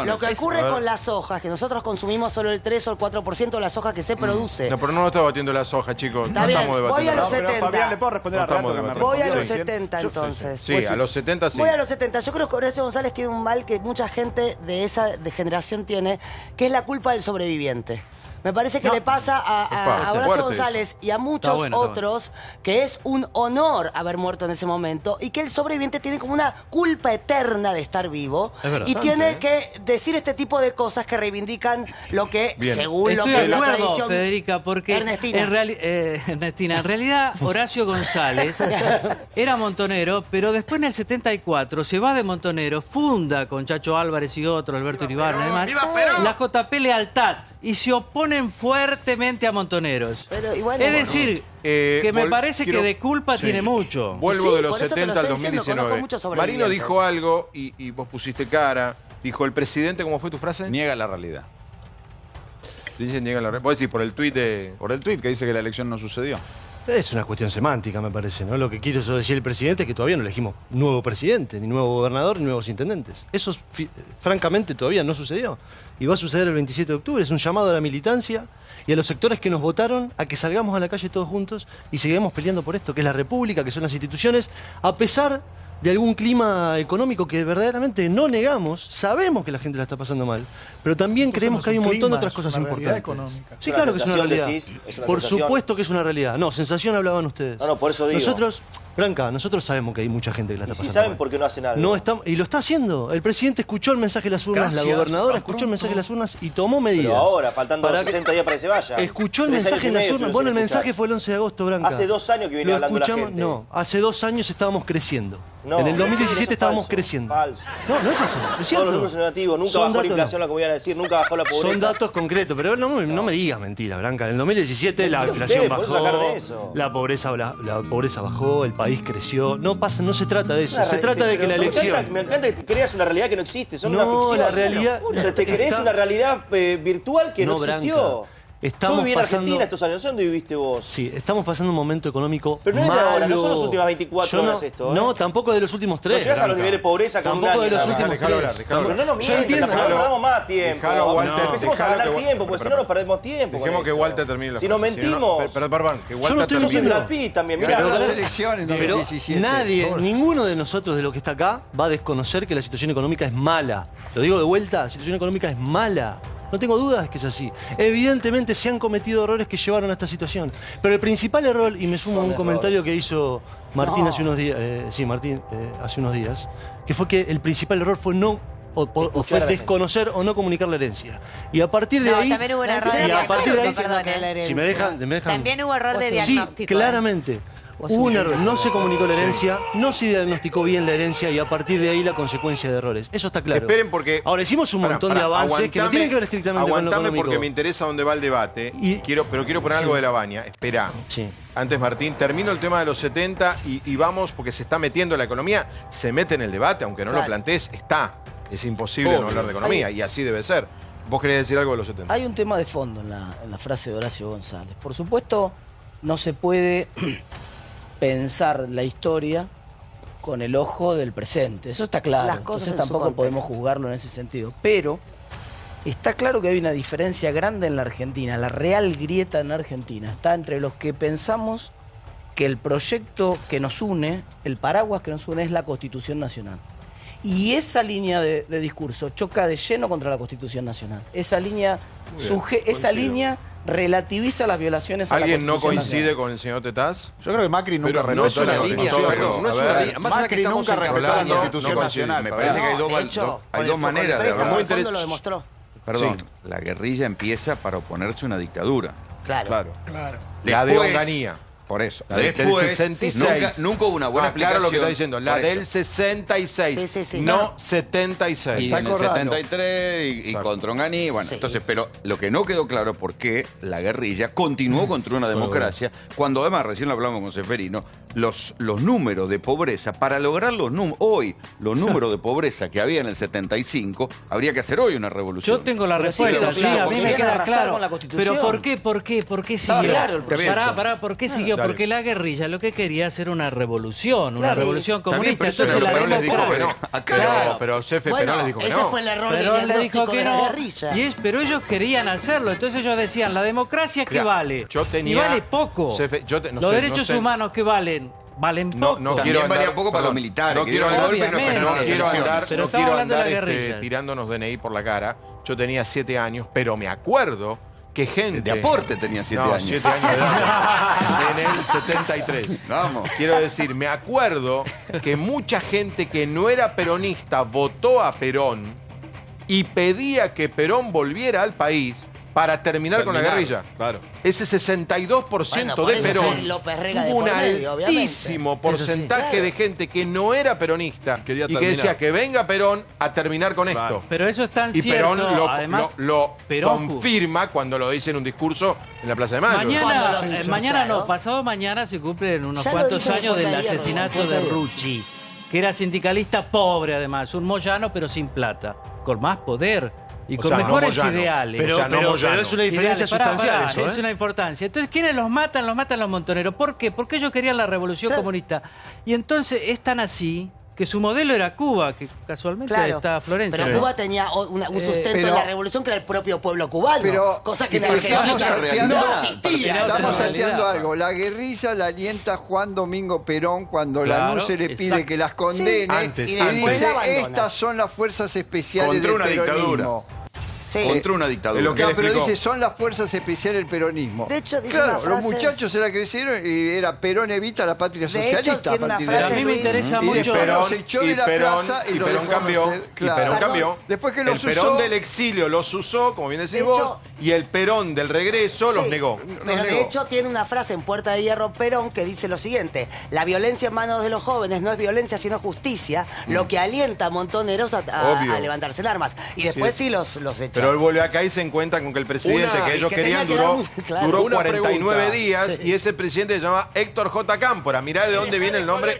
Speaker 4: lo que ocurre con las sojas, que nosotros consumimos solo el 3 o el 4% de la soja que se produce.
Speaker 1: No, pero no está batiendo la soja, chicos.
Speaker 4: Está
Speaker 1: no
Speaker 4: bien,
Speaker 1: estamos debatiendo.
Speaker 4: voy a los
Speaker 1: la soja.
Speaker 4: 70.
Speaker 1: Fabián, ¿le puedo responder
Speaker 4: No
Speaker 1: a Renato
Speaker 4: estamos
Speaker 1: que me
Speaker 4: debatiendo. Voy a los
Speaker 1: responde?
Speaker 4: 70 entonces.
Speaker 1: Sí, a los 70 sí.
Speaker 4: Voy a los 70. Yo creo que Horacio González tiene un mal que mucha gente de esa generación tiene, que es la culpa del sobreviviente. Me parece que le pasa a Horacio González y a muchos otros que es un honor haber muerto en ese momento y que el sobreviviente tiene como una culpa eterna de estar vivo y tiene que decir este tipo de cosas que reivindican lo que, según lo que es la tradición.
Speaker 6: Federica, porque
Speaker 4: Ernestina.
Speaker 6: En realidad Horacio González era montonero, pero después en el 74 se va de montonero, funda con Chacho Álvarez y otro, Alberto Iribarne y demás, la JP Lealtad y se opone fuertemente a montoneros. Es decir, que me parece que de culpa tiene mucho.
Speaker 1: Vuelvo de los 70 al 2019. Marino dijo algo y vos pusiste cara. Dijo, el presidente, ¿cómo fue tu frase?
Speaker 17: Niega la realidad.
Speaker 1: Dice niega la realidad. Vos decís por el tuit de...
Speaker 17: Por el tuit que dice que la elección no sucedió.
Speaker 8: Es una cuestión semántica, me parece, ¿no? Lo que quiso decir el presidente es que todavía no elegimos nuevo presidente, ni nuevo gobernador, ni nuevos intendentes. Eso, francamente, todavía no sucedió. Y va a suceder el 27 de octubre. Es un llamado a la militancia y a los sectores que nos votaron a que salgamos a la calle todos juntos y sigamos peleando por esto, que es la República, que son las instituciones, a pesar de algún clima económico que verdaderamente no negamos, sabemos que la gente la está pasando mal, pero también creemos que hay un montón de otras cosas importantes. Sí, claro que es una realidad. Por supuesto que es una realidad. No, sensación hablaban ustedes.
Speaker 9: No, por eso digo.
Speaker 8: Nosotros, Branca, nosotros sabemos que hay mucha gente que la está pasando
Speaker 9: saben
Speaker 8: mal.
Speaker 9: por qué no hacen algo.
Speaker 8: No estamos, y lo está haciendo. El presidente escuchó el mensaje de las urnas, la gobernadora escuchó el mensaje de las urnas y tomó medidas.
Speaker 9: Pero ahora, faltando 60 días para que se vaya.
Speaker 8: Escuchó el mensaje de las urnas. Bueno, el mensaje fue el 11 de agosto, Branca.
Speaker 9: Hace 2 años que viene hablando la gente.
Speaker 8: No, hace 2 años estábamos creciendo.
Speaker 9: No,
Speaker 8: en el 2017
Speaker 9: eso es
Speaker 8: estábamos
Speaker 9: falso,
Speaker 8: creciendo.
Speaker 9: Falso.
Speaker 8: No, no es eso. Es cierto.
Speaker 9: Todos los números son negativos. Nunca bajó la inflación, como iban a decir. Nunca bajó la pobreza.
Speaker 8: Son datos concretos, pero no me digas mentira, Branca. En el 2017 la inflación bajó, la pobreza bajó, el país creció. No se trata de eso. Se trata de que la elección...
Speaker 9: Me encanta que te creas una realidad que no existe. Son una ficción.
Speaker 8: La realidad...
Speaker 9: O sea, te crees una realidad virtual que no existió. Yo viví en Argentina estos años. ¿Dónde viviste vos?
Speaker 8: Sí, estamos pasando un momento económico
Speaker 9: pero no es de
Speaker 8: malo.
Speaker 9: ahora, no son las últimas 24 horas esto.
Speaker 8: No, tampoco de los últimos 3.
Speaker 9: No llegás a los niveles de pobreza con
Speaker 8: tampoco
Speaker 9: un año.
Speaker 8: De los últimos 3.
Speaker 9: Pero no nos mientan, tampoco perdamos más tiempo. Empecemos a ganar tiempo, porque si no nos perdemos tiempo.
Speaker 1: Dejemos que Walter termine la
Speaker 9: frase. Si nos mentimos.
Speaker 1: Perdón, que Walter termine.
Speaker 9: Yo soy Brad Pitt también, mirá.
Speaker 8: Pero nadie, ninguno de nosotros de los que está acá va a desconocer que la situación económica es mala. Lo digo de vuelta, la situación económica es mala. No tengo dudas de que es así. Evidentemente se han cometido errores que llevaron a esta situación. Pero el principal error, y me sumo a un comentario que hizo Martín hace unos días, hace unos días, que fue que el principal error fue fue desconocer o no comunicar la herencia. Y a partir de ahí...
Speaker 14: También hubo un error de diagnóstico.
Speaker 8: Si me dejan...
Speaker 14: También hubo error de diagnóstico.
Speaker 8: Sí, claramente. Hubo un error, no se comunicó la herencia, no se diagnosticó bien la herencia y a partir de ahí la consecuencia de errores. Eso está claro.
Speaker 1: Esperen porque...
Speaker 8: Ahora, hicimos un montón de avances que no tienen que ver estrictamente con lo económico.
Speaker 1: Porque me interesa dónde va el debate, pero quiero poner algo de La Baña. Esperá.
Speaker 8: Sí.
Speaker 1: Antes, Martín, termino el tema de los 70 y vamos, porque se está metiendo la economía, se mete en el debate, aunque no lo plantees, está. Es imposible no hablar de economía y así debe ser. ¿Vos querés decir algo de los 70?
Speaker 11: Hay un tema de fondo en la frase de Horacio González. Por supuesto, no se puede... pensar la historia con el ojo del presente. Eso está claro. Entonces tampoco podemos juzgarlo en ese sentido. Pero está claro que hay una diferencia grande en la Argentina. La real grieta en la Argentina está entre los que pensamos que el proyecto que nos une, el paraguas que nos une, es la Constitución Nacional. Y esa línea de discurso choca de lleno contra la Constitución Nacional. Esa línea, relativiza las violaciones a la Constitución
Speaker 1: ¿Alguien no coincide
Speaker 11: Nacional.
Speaker 1: con el señor Tetaz?
Speaker 17: Yo creo que Macri nunca
Speaker 2: no es una línea, no es una línea. Más allá que
Speaker 17: Macri
Speaker 2: estamos
Speaker 17: nunca respetó la
Speaker 2: hablando,
Speaker 17: Constitución Nacional.
Speaker 19: Me parece que hay dos maneras de hablar.
Speaker 4: Lo demostró.
Speaker 19: Perdón, la guerrilla empieza para oponerse a una dictadura.
Speaker 4: Claro.
Speaker 1: La de Onganía.
Speaker 19: Por eso.
Speaker 1: La del 66.
Speaker 19: Nunca hubo una buena explicación.
Speaker 1: Claro lo que está diciendo. La
Speaker 19: Por
Speaker 1: del
Speaker 19: eso.
Speaker 1: 66.
Speaker 4: Sí.
Speaker 1: No 76.
Speaker 19: Y en el 73 y contra Onganí. Bueno, entonces, pero lo que no quedó claro es por qué la guerrilla continuó contra una democracia, cuando además, recién lo hablamos con Seferino, los números de pobreza, para lograr los números de pobreza que había en el 75, habría que hacer hoy una revolución.
Speaker 6: Yo tengo la respuesta, sí, a mí me queda claro. Pero ¿por qué siguió?
Speaker 11: Claro,
Speaker 6: ¿por qué siguió? Porque la guerrilla lo que quería hacer una revolución, una
Speaker 11: Claro.
Speaker 6: revolución
Speaker 1: También,
Speaker 6: comunista.
Speaker 1: pero
Speaker 6: Entonces la
Speaker 1: Perón les dijo que
Speaker 6: democracia.
Speaker 1: no. Pero Jefe Perón les dijo que
Speaker 4: ese
Speaker 1: no.
Speaker 4: fue el error
Speaker 6: Perón le dijo
Speaker 4: diagnóstico
Speaker 6: que
Speaker 4: de la
Speaker 6: no.
Speaker 4: guerrilla.
Speaker 6: Pero ellos querían hacerlo. Entonces ellos decían, la democracia ¿qué
Speaker 1: Mirá,
Speaker 6: vale?
Speaker 1: yo tenía-
Speaker 6: Y vale poco.
Speaker 1: Jefe, no
Speaker 6: Los
Speaker 1: sé,
Speaker 6: derechos
Speaker 1: no sé.
Speaker 6: humanos ¿qué valen? Valen
Speaker 1: No,
Speaker 6: poco.
Speaker 1: no
Speaker 19: También
Speaker 1: quiero
Speaker 19: valía
Speaker 1: andar,
Speaker 19: poco para los
Speaker 1: perdón,
Speaker 19: militares,
Speaker 1: No
Speaker 19: que
Speaker 1: quiero
Speaker 19: dieron
Speaker 1: andar,
Speaker 19: golpe y no
Speaker 6: Obviamente.
Speaker 19: esperaron
Speaker 1: no quiero
Speaker 19: elecciones.
Speaker 1: andar,
Speaker 6: Pero
Speaker 1: no
Speaker 6: estamos
Speaker 1: quiero
Speaker 6: hablando de
Speaker 1: andar
Speaker 6: la guerrilla.
Speaker 1: tirándonos DNI por la cara. Yo tenía 7 años, pero me acuerdo que gente...
Speaker 19: De aporte tenía 7
Speaker 1: No,
Speaker 19: años.
Speaker 1: 7 años de edad. En el 73.
Speaker 19: Vamos.
Speaker 1: Quiero decir, me acuerdo que mucha gente que no era peronista votó a Perón y pedía que Perón volviera al país para terminar con la guerrilla.
Speaker 2: Claro.
Speaker 1: Ese 62%
Speaker 4: Bueno, por
Speaker 1: de
Speaker 4: eso
Speaker 1: Perón,
Speaker 4: es López Rega de
Speaker 1: hubo un
Speaker 4: por medio, obviamente.
Speaker 1: altísimo porcentaje de gente que no era peronista
Speaker 2: Quería
Speaker 1: y que
Speaker 2: terminar.
Speaker 1: decía que venga Perón a terminar con esto.
Speaker 6: Pero eso es tan
Speaker 1: Y
Speaker 6: cierto.
Speaker 1: Perón
Speaker 6: Además,
Speaker 1: lo
Speaker 6: Perón
Speaker 1: confirma cuando lo dice en un discurso en la Plaza de Mayo.
Speaker 6: Mañana no, pasado mañana se cumplen unos
Speaker 4: Ya lo
Speaker 6: cuantos
Speaker 4: dijo
Speaker 6: años
Speaker 4: en
Speaker 6: del
Speaker 4: Puerta de Hierro,
Speaker 6: asesinato
Speaker 4: Puerta
Speaker 6: de
Speaker 4: de Hierro.
Speaker 6: Rucci, que era sindicalista pobre además, un moyano pero sin plata, con más poder y
Speaker 1: O
Speaker 6: con
Speaker 1: sea, no
Speaker 6: mejores
Speaker 1: Moyano.
Speaker 6: ideales.
Speaker 1: Pero
Speaker 8: es una diferencia sustancial eso,
Speaker 6: Es una importancia. Entonces, ¿quiénes los matan? Los matan los montoneros. ¿Por qué? Porque ellos querían la revolución comunista. Y entonces es tan así que su modelo era Cuba, que casualmente está Florencia.
Speaker 4: Pero Cuba tenía un sustento en la revolución que era el propio pueblo cubano. Cosa que en
Speaker 12: estamos
Speaker 4: Argentina no existía.
Speaker 12: Estamos salteando algo. La guerrilla la alienta Juan Domingo Perón cuando
Speaker 6: Claro,
Speaker 12: Lanús se le pide
Speaker 6: exacto.
Speaker 12: que las condene.
Speaker 1: Sí, antes,
Speaker 12: y
Speaker 1: antes.
Speaker 12: dice,
Speaker 4: La abandona.
Speaker 12: estas son las fuerzas especiales
Speaker 19: Contra
Speaker 12: del
Speaker 19: una
Speaker 12: peronismo.
Speaker 19: dictadura.
Speaker 4: Sí.
Speaker 19: Contra una dictadura.
Speaker 1: Es lo que
Speaker 12: No,
Speaker 1: él
Speaker 12: pero
Speaker 1: explicó.
Speaker 12: dice, son las fuerzas especiales del peronismo.
Speaker 4: De hecho, dice
Speaker 12: claro,
Speaker 4: una frase-
Speaker 12: los muchachos se la crecieron y era Perón evita la patria
Speaker 4: De hecho,
Speaker 12: socialista.
Speaker 4: tiene
Speaker 12: a
Speaker 4: una
Speaker 12: partir de
Speaker 6: Pero a
Speaker 4: frase,
Speaker 12: ahí.
Speaker 6: mí me
Speaker 4: Luis,
Speaker 6: interesa
Speaker 12: Y
Speaker 6: mucho.
Speaker 12: después
Speaker 1: Perón,
Speaker 12: los echó
Speaker 1: y
Speaker 12: de la
Speaker 1: Perón,
Speaker 12: plaza y
Speaker 1: y
Speaker 12: los
Speaker 1: Perón
Speaker 12: dejó
Speaker 1: cambió,
Speaker 12: hacer.
Speaker 1: y
Speaker 12: Claro.
Speaker 1: Perón cambió.
Speaker 12: Después que los
Speaker 1: el Perón
Speaker 12: usó,
Speaker 1: del exilio los usó, como bien decís
Speaker 4: De
Speaker 1: vos,
Speaker 4: hecho-
Speaker 1: y el Perón del regreso los
Speaker 4: Sí,
Speaker 1: negó.
Speaker 4: Pero de hecho tiene una frase en Puerta de Hierro Perón que dice lo siguiente: la violencia en manos de los jóvenes no es violencia sino justicia, lo que alienta a montoneros
Speaker 1: Obvio.
Speaker 4: a levantarse en armas. Y después sí, los echa.
Speaker 1: Pero él vuelve acá y se encuentra con que el presidente
Speaker 2: Una-
Speaker 1: que ellos
Speaker 4: que
Speaker 1: querían
Speaker 4: tenía que
Speaker 1: duró,
Speaker 4: dar claro.
Speaker 1: duró
Speaker 2: Una
Speaker 1: 49
Speaker 2: pregunta.
Speaker 1: días
Speaker 4: Sí.
Speaker 1: y ese presidente se llama Héctor J. Cámpora. Mirá de dónde viene el nombre.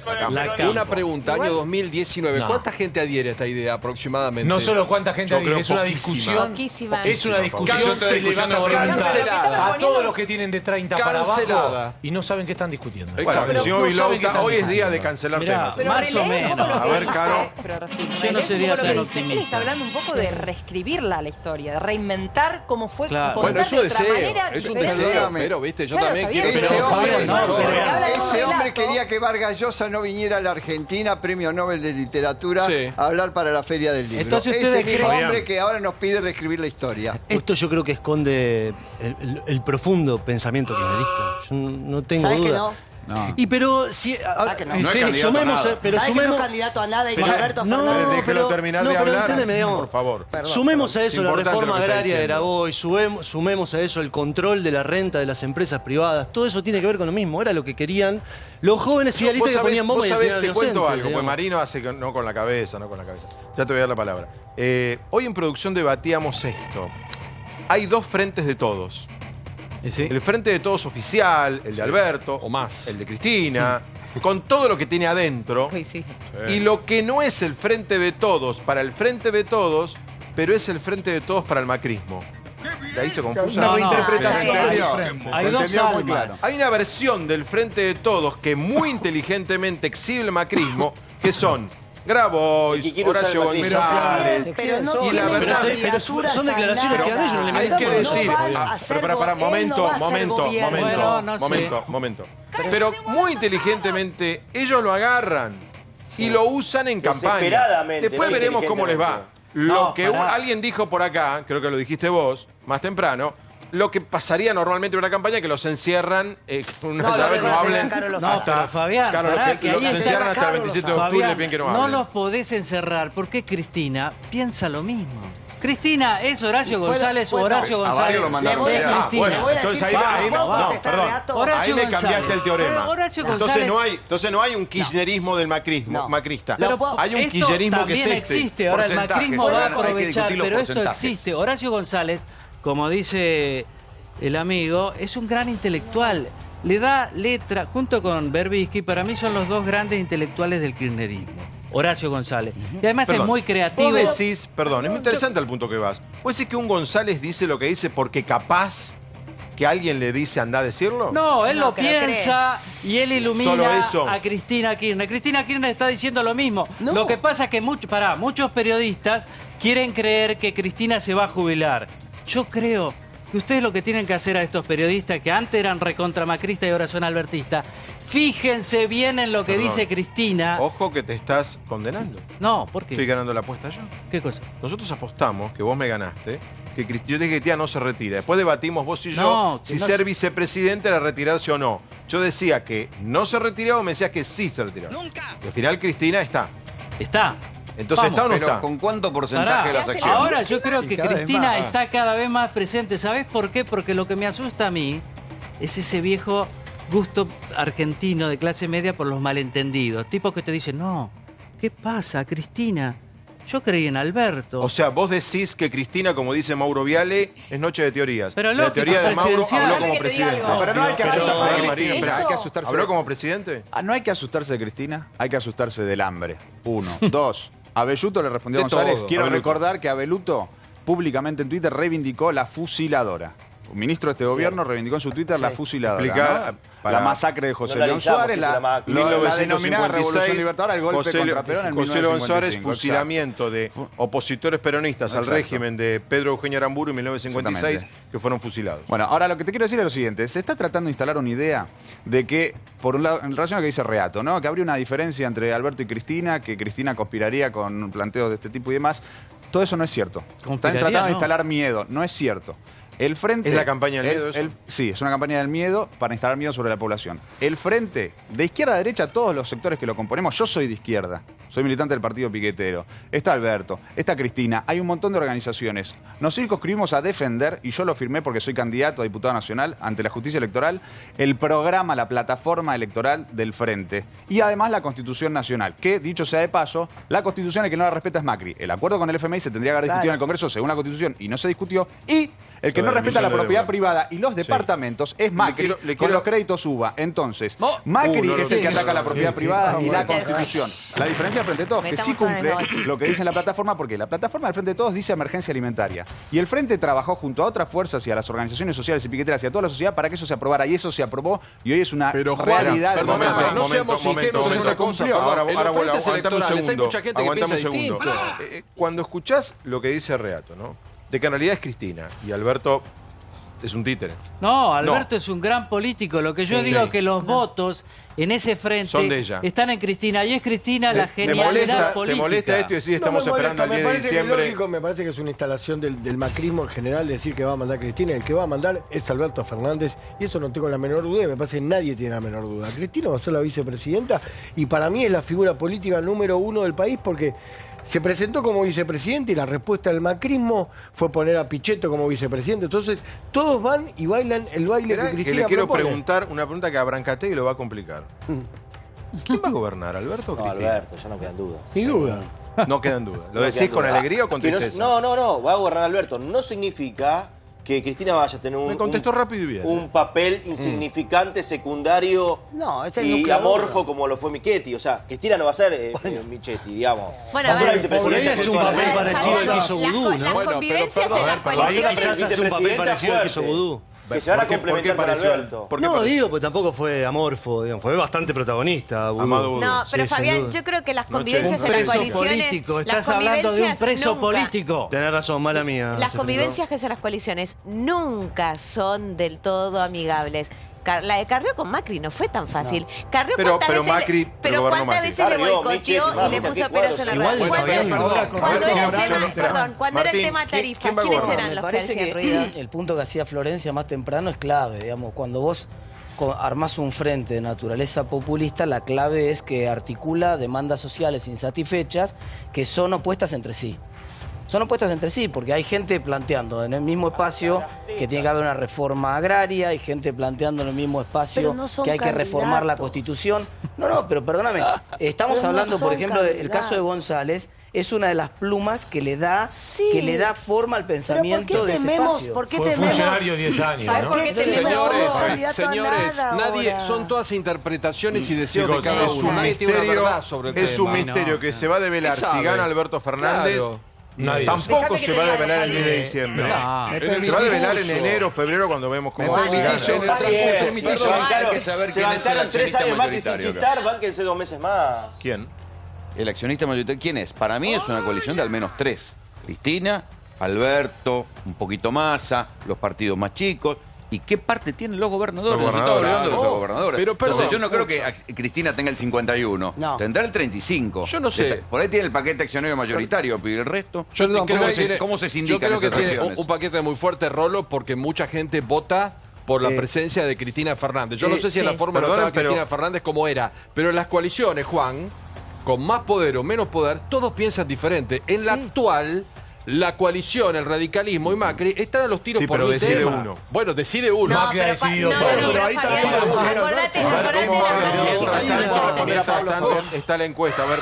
Speaker 2: Una pregunta, año 2019.
Speaker 16: No.
Speaker 2: ¿Cuánta gente adhiere a esta idea aproximadamente?
Speaker 16: No solo cuánta gente
Speaker 1: Yo
Speaker 16: adhiere,
Speaker 1: creo
Speaker 16: es una
Speaker 1: poquísima.
Speaker 16: discusión.
Speaker 14: Poquísima.
Speaker 16: Es una discusión
Speaker 2: Cancelada. Cancelada.
Speaker 16: a todos los que tienen de 30 para
Speaker 2: Cancelada.
Speaker 16: abajo y no saben qué están discutiendo.
Speaker 1: Bueno,
Speaker 2: Pero
Speaker 1: el señor
Speaker 16: no saben qué
Speaker 1: Vilauta,
Speaker 16: están
Speaker 1: hoy es día de
Speaker 16: discutiendo.
Speaker 1: cancelar
Speaker 6: Mirá,
Speaker 1: temas.
Speaker 3: Pero
Speaker 6: más
Speaker 3: relees
Speaker 6: o
Speaker 3: un poco
Speaker 6: menos.
Speaker 3: lo que
Speaker 1: A ver,
Speaker 3: dice,
Speaker 1: Caro.
Speaker 3: pero sí,
Speaker 6: Yo no
Speaker 3: relees un
Speaker 6: sería
Speaker 3: poco lo que
Speaker 6: tan
Speaker 3: dice. Él
Speaker 6: optimista.
Speaker 3: está hablando un poco de reescribirla la historia, de reinventar cómo fue,
Speaker 6: Claro.
Speaker 2: Bueno, es un
Speaker 3: contar de otra
Speaker 2: deseo,
Speaker 3: manera
Speaker 2: es un
Speaker 3: diferente.
Speaker 2: deseo, pero viste, yo
Speaker 3: Claro,
Speaker 2: también
Speaker 3: está
Speaker 2: quiero
Speaker 3: bien,
Speaker 2: que
Speaker 12: Ese
Speaker 3: pero-
Speaker 12: hombre,
Speaker 3: no, pero habla de un
Speaker 12: ese hombre
Speaker 3: relato.
Speaker 12: quería que Vargas Llosa no viniera a la Argentina, premio Nobel de Literatura,
Speaker 2: Sí.
Speaker 12: a hablar para la Feria del Libro.
Speaker 6: Entonces,
Speaker 12: Ese
Speaker 6: ¿ustedes
Speaker 12: mismo
Speaker 6: creen-
Speaker 12: hombre que ahora nos pide reescribir la historia.
Speaker 8: Esto yo creo que esconde el profundo pensamiento kirchnerista. Yo no tengo
Speaker 4: ¿Sabes que
Speaker 8: duda.
Speaker 4: no?
Speaker 8: Y pero si
Speaker 4: que no.
Speaker 8: en
Speaker 19: No es
Speaker 8: serio,
Speaker 19: candidato a
Speaker 8: sumemos,
Speaker 19: nada.
Speaker 8: pero
Speaker 4: ¿Sabes que no
Speaker 8: sumemos
Speaker 4: es candidato a nada y
Speaker 8: pero-
Speaker 4: Alberto
Speaker 8: no,
Speaker 4: Fernández?
Speaker 1: Déjelo
Speaker 8: pero-
Speaker 1: terminar
Speaker 8: no,
Speaker 1: de
Speaker 8: pero
Speaker 1: hablar.
Speaker 8: entendeme, digamos.
Speaker 1: Por favor.
Speaker 8: Sumemos a
Speaker 1: Es
Speaker 8: eso la
Speaker 1: importante
Speaker 8: reforma
Speaker 1: lo que está
Speaker 8: agraria de
Speaker 1: diciendo.
Speaker 8: Grabois, sumemos a eso el control de la renta de las empresas privadas. Todo eso tiene que ver con lo mismo. Era lo que querían los jóvenes idealistas que ponían bombas y
Speaker 1: vos
Speaker 8: decían
Speaker 1: sabés, te cuento
Speaker 8: inocentes,
Speaker 1: algo, pues
Speaker 8: digamos.
Speaker 1: Marino hace que no con la cabeza. Ya te voy a dar la palabra. Hoy en producción debatíamos esto. Hay dos frentes de todos.
Speaker 6: ¿Sí?
Speaker 1: El frente de todos oficial, el de Alberto,
Speaker 2: O más.
Speaker 1: el de Cristina, con todo lo que tiene adentro. Y lo que no es el frente de todos para el frente de todos, pero es el frente de todos para el macrismo. ¿De ahí se confusa?
Speaker 6: No, no.
Speaker 7: Reinterpretación
Speaker 6: Hay-
Speaker 7: diferente.
Speaker 6: Hay dos almas.
Speaker 1: Hay una versión del frente de todos que muy inteligentemente exhibe el macrismo, que son Grabois,
Speaker 9: Y que quiere usar
Speaker 1: Horacio
Speaker 9: el
Speaker 1: González.
Speaker 4: Pero no
Speaker 1: Y la
Speaker 4: tiene
Speaker 1: verdad,
Speaker 8: pero son declaraciones que dan ellos, no le
Speaker 1: hay
Speaker 8: metamos.
Speaker 1: que decir,
Speaker 4: No van a hacer
Speaker 1: pero para
Speaker 4: él no va a hacer gobierno.
Speaker 6: Bueno, no sé.
Speaker 1: momento. Pero muy inteligentemente ellos lo agarran. y lo usan en campaña.
Speaker 9: Desesperadamente,
Speaker 1: Después
Speaker 9: no
Speaker 1: veremos cómo les va.
Speaker 9: inteligentemente.
Speaker 1: Lo que alguien dijo por acá, creo que lo dijiste vos, más temprano, lo que pasaría normalmente en una campaña es que los encierran una vez no hablen.
Speaker 6: No, pero Fabián, pará, que
Speaker 1: los
Speaker 6: ahí
Speaker 1: encierran hasta el 27 de octubre,
Speaker 6: Fabián,
Speaker 1: bien que no
Speaker 6: no
Speaker 1: hablen.
Speaker 6: los podés encerrar porque Cristina piensa lo mismo. Cristina es Horacio González o Horacio González. Es Cristina.
Speaker 1: Entonces ahí le cambiaste el teorema. Entonces no hay un kirchnerismo del macrista. Hay un kirchnerismo que
Speaker 6: existe. Ahora el macrismo va a aprovechar, pero esto existe. Horacio González, como dice el amigo, es un gran intelectual. Le da letra, junto con Berbisky, para mí son los dos grandes intelectuales del kirchnerismo. Horacio González. Y además es muy creativo.
Speaker 1: Vos decís, perdón, es muy interesante el punto que vas. ¿Vos decís que un González dice lo que dice porque capaz que alguien le dice anda a decirlo?
Speaker 6: No, él lo piensa y él ilumina
Speaker 1: Solo eso.
Speaker 6: a Cristina Kirchner. Cristina Kirchner está diciendo lo mismo. Lo que pasa es que muchos periodistas quieren creer que Cristina se va a jubilar. Yo creo que ustedes lo que tienen que hacer a estos periodistas que antes eran recontramacristas y ahora son albertistas, fíjense bien en lo que dice Cristina.
Speaker 1: Ojo que te estás condenando.
Speaker 6: No, ¿por qué?
Speaker 1: Estoy ganando la apuesta yo.
Speaker 6: ¿Qué cosa?
Speaker 1: Nosotros apostamos que vos me ganaste, que yo dije que Cristina no se retira. Después debatimos vos y yo si ser vicepresidente era retirarse o no. Yo decía que no se retiraba, me decías que sí se retiraba. ¡Nunca! Y al final Cristina está.
Speaker 6: Está.
Speaker 1: Entonces, ¿está o no
Speaker 19: pero
Speaker 1: está?
Speaker 19: ¿con cuánto porcentaje de las acciones?
Speaker 6: Ahora yo creo que Cristina está cada vez más presente. ¿Sabés por qué? Porque lo que me asusta a mí es ese viejo gusto argentino de clase media por los malentendidos. Tipos que te dicen, no, ¿qué pasa, Cristina? Yo creí en Alberto.
Speaker 1: O sea, vos decís que Cristina, como dice Mauro Viale, es noche de teorías.
Speaker 6: Pero
Speaker 1: la teoría de Mauro habló como presidente.
Speaker 17: Pero no hay que asustarse de Cristina. Hay que asustarse.
Speaker 1: ¿Habló como presidente?
Speaker 17: No hay que asustarse de Cristina, hay que asustarse del hambre. 1. 2. Abelluto le respondió a
Speaker 1: De
Speaker 17: González.
Speaker 1: todo.
Speaker 17: Quiero
Speaker 1: Abeluto.
Speaker 17: recordar que Abeluto públicamente en Twitter reivindicó la fusiladora. Un ministro de este gobierno reivindicó en su Twitter la fusiladora.
Speaker 1: Explicar,
Speaker 17: ¿no? La masacre de José León Suárez, la denominada Revolución Libertadora, el golpe contra Perón en
Speaker 1: José León Suárez,
Speaker 17: 1955.
Speaker 1: fusilamiento de opositores peronistas al régimen de Pedro Eugenio Aramburu en 1956, que fueron fusilados.
Speaker 17: Bueno, ahora lo que te quiero decir es lo siguiente. Se está tratando de instalar una idea de que, por un lado, en relación a lo que dice Reato, ¿no? Que habría una diferencia entre Alberto y Cristina, que Cristina conspiraría con planteos de este tipo y demás. Todo eso no es cierto. Están tratando de instalar miedo. No es cierto. El frente...
Speaker 1: ¿Es la campaña del miedo eso?
Speaker 17: Sí, es una campaña del miedo para instalar miedo sobre la población. El frente, de izquierda a derecha, todos los sectores que lo componemos, yo soy de izquierda, soy militante del partido piquetero, está Alberto, está Cristina, hay un montón de organizaciones. Nos circunscribimos a defender, y yo lo firmé porque soy candidato a diputado nacional ante la justicia electoral, el programa, la plataforma electoral del frente. Y además la Constitución Nacional, que, dicho sea de paso, la Constitución el que no la respeta es Macri. El acuerdo con el FMI se tendría que haber discutido en el Congreso según la Constitución y no se discutió. Y el que no respeta la propiedad privada y los departamentos es Macri, con los créditos UBA. Entonces, Macri que es el que ataca la propiedad privada y la Constitución. La diferencia del Frente de Todos, que sí cumple lo que dice en la plataforma, porque la plataforma del Frente de Todos dice emergencia alimentaria. Y el Frente trabajó junto a otras fuerzas y a las organizaciones sociales y piqueteras y a toda la sociedad para que eso se aprobara. Y eso se aprobó y hoy es una realidad.
Speaker 2: No seamos ingenuos en esa cosa.
Speaker 1: Ahora,
Speaker 2: aguantame un segundo. Hay mucha gente que piensa distinto.
Speaker 1: Cuando escuchás lo que dice Reato, ¿no? De que en realidad es Cristina y Alberto es un títere.
Speaker 6: No, Alberto es un gran político. Lo que yo digo es que los votos en ese frente
Speaker 1: son de ella.
Speaker 6: Están en Cristina. Y es Cristina la genialidad política.
Speaker 1: ¿Te molesta esto y decís estamos esperando el 10 de diciembre?
Speaker 15: Me parece que es una instalación del macrismo en general decir que va a mandar Cristina. El que va a mandar es Alberto Fernández. Y eso no tengo la menor duda. Y me parece que nadie tiene la menor duda. Cristina va a ser la vicepresidenta. Y para mí es la figura política número 1 del país porque se presentó como vicepresidente y la respuesta del macrismo fue poner a Pichetto como vicepresidente. Entonces, todos van y bailan el baile que Cristina
Speaker 1: que le quiero
Speaker 15: propone.
Speaker 1: preguntar una pregunta que a Brancatelli lo va a complicar. ¿Quién va a gobernar, Alberto o Cristina?
Speaker 9: Alberto, ya no quedan dudas.
Speaker 15: Sin duda.
Speaker 1: No quedan dudas. ¿Lo decís con alegría o con tristeza?
Speaker 9: No, va a gobernar Alberto. No significa que Cristina vaya a tener
Speaker 1: Me contestó rápido y bien.
Speaker 9: un papel insignificante, secundario y amorfo como lo fue Michetti. O sea, Cristina no va a ser Michetti, digamos.
Speaker 14: Bueno,
Speaker 9: va a ser la vicepresidenta.
Speaker 8: Es un papel parecido al que hizo Vudú, ¿no?
Speaker 14: Las convivencias en las coaliciones.
Speaker 8: Quizás hace un papel parecido al que hizo Vudú.
Speaker 9: Que se van a complementar con Alberto.
Speaker 8: No, digo, pues tampoco fue amorfo, digamos, fue bastante protagonista. Vudú.
Speaker 14: No, pero
Speaker 8: Sí,
Speaker 14: Fabián, yo creo que las convivencias en las coaliciones...
Speaker 6: político.
Speaker 14: Las
Speaker 6: Estás hablando de un preso
Speaker 14: nunca,
Speaker 6: político.
Speaker 8: Tenés razón, mala mía.
Speaker 14: Las convivencias que hacen las coaliciones nunca son del todo amigables. la de Carrió con Macri no fue tan fácil. Carrió
Speaker 1: Pero
Speaker 14: cuántas veces le boicoteó y le puso pelos en la rueda. Cuando era el tema tarifa, ¿quiénes eran los que hacían ruido?
Speaker 11: El punto que hacía Florencia más temprano es clave, digamos, cuando vos armás un frente de naturaleza populista, la clave es que articula demandas sociales insatisfechas que son opuestas entre sí. Son opuestas entre sí, porque hay gente planteando en el mismo espacio que tiene que haber una reforma agraria, hay gente planteando en el mismo espacio que hay que reformar la Constitución. No, pero perdóname, estamos hablando, por ejemplo, del caso de González, es una de las plumas que le da forma al pensamiento de ese espacio.
Speaker 2: ¿Por qué fue funcionario 10 años, ¿no? Señores, nadie, son todas interpretaciones y deseos de cada uno. Nadie tiene una verdad sobre el tema.
Speaker 1: Es un misterio que se va a develar si gana Alberto Fernández. Tampoco se va a develar el 10 de diciembre. Se va a develar en enero, febrero, cuando vemos cómo
Speaker 9: se bancaron 3 años más que sin chistar, bánquense 2 meses más.
Speaker 1: ¿Quién?
Speaker 19: El accionista mayoritario, ¿quién es? Para mí es una coalición de al menos 3. Cristina, Alberto, un poquito Massa, los partidos más chicos. ¿Y qué parte tienen los gobernadores? Nos estamos hablando de los gobernadores.
Speaker 2: Pero perdón,
Speaker 19: yo no creo que Cristina tenga el 51. No. Tendrá el 35.
Speaker 2: Yo no sé.
Speaker 19: Por ahí tiene el paquete accionario mayoritario, pero el resto. ¿Cómo se sindican
Speaker 2: esas acciones? Yo creo que tiene un paquete muy fuerte, Rolo, porque mucha gente vota por la presencia de Cristina Fernández. Yo no sé si en la forma no estaba Cristina Fernández como era, pero en las coaliciones, Juan, con más poder o menos poder, todos piensan diferente. En la actual, la coalición, el radicalismo y Macri están a los tiros por
Speaker 1: pero
Speaker 2: un
Speaker 1: decide
Speaker 2: tema.
Speaker 1: uno.
Speaker 2: Bueno, decide uno.
Speaker 14: No,
Speaker 2: Macri ha decidido todo.
Speaker 14: Pero ahí
Speaker 1: está la encuesta, a ver.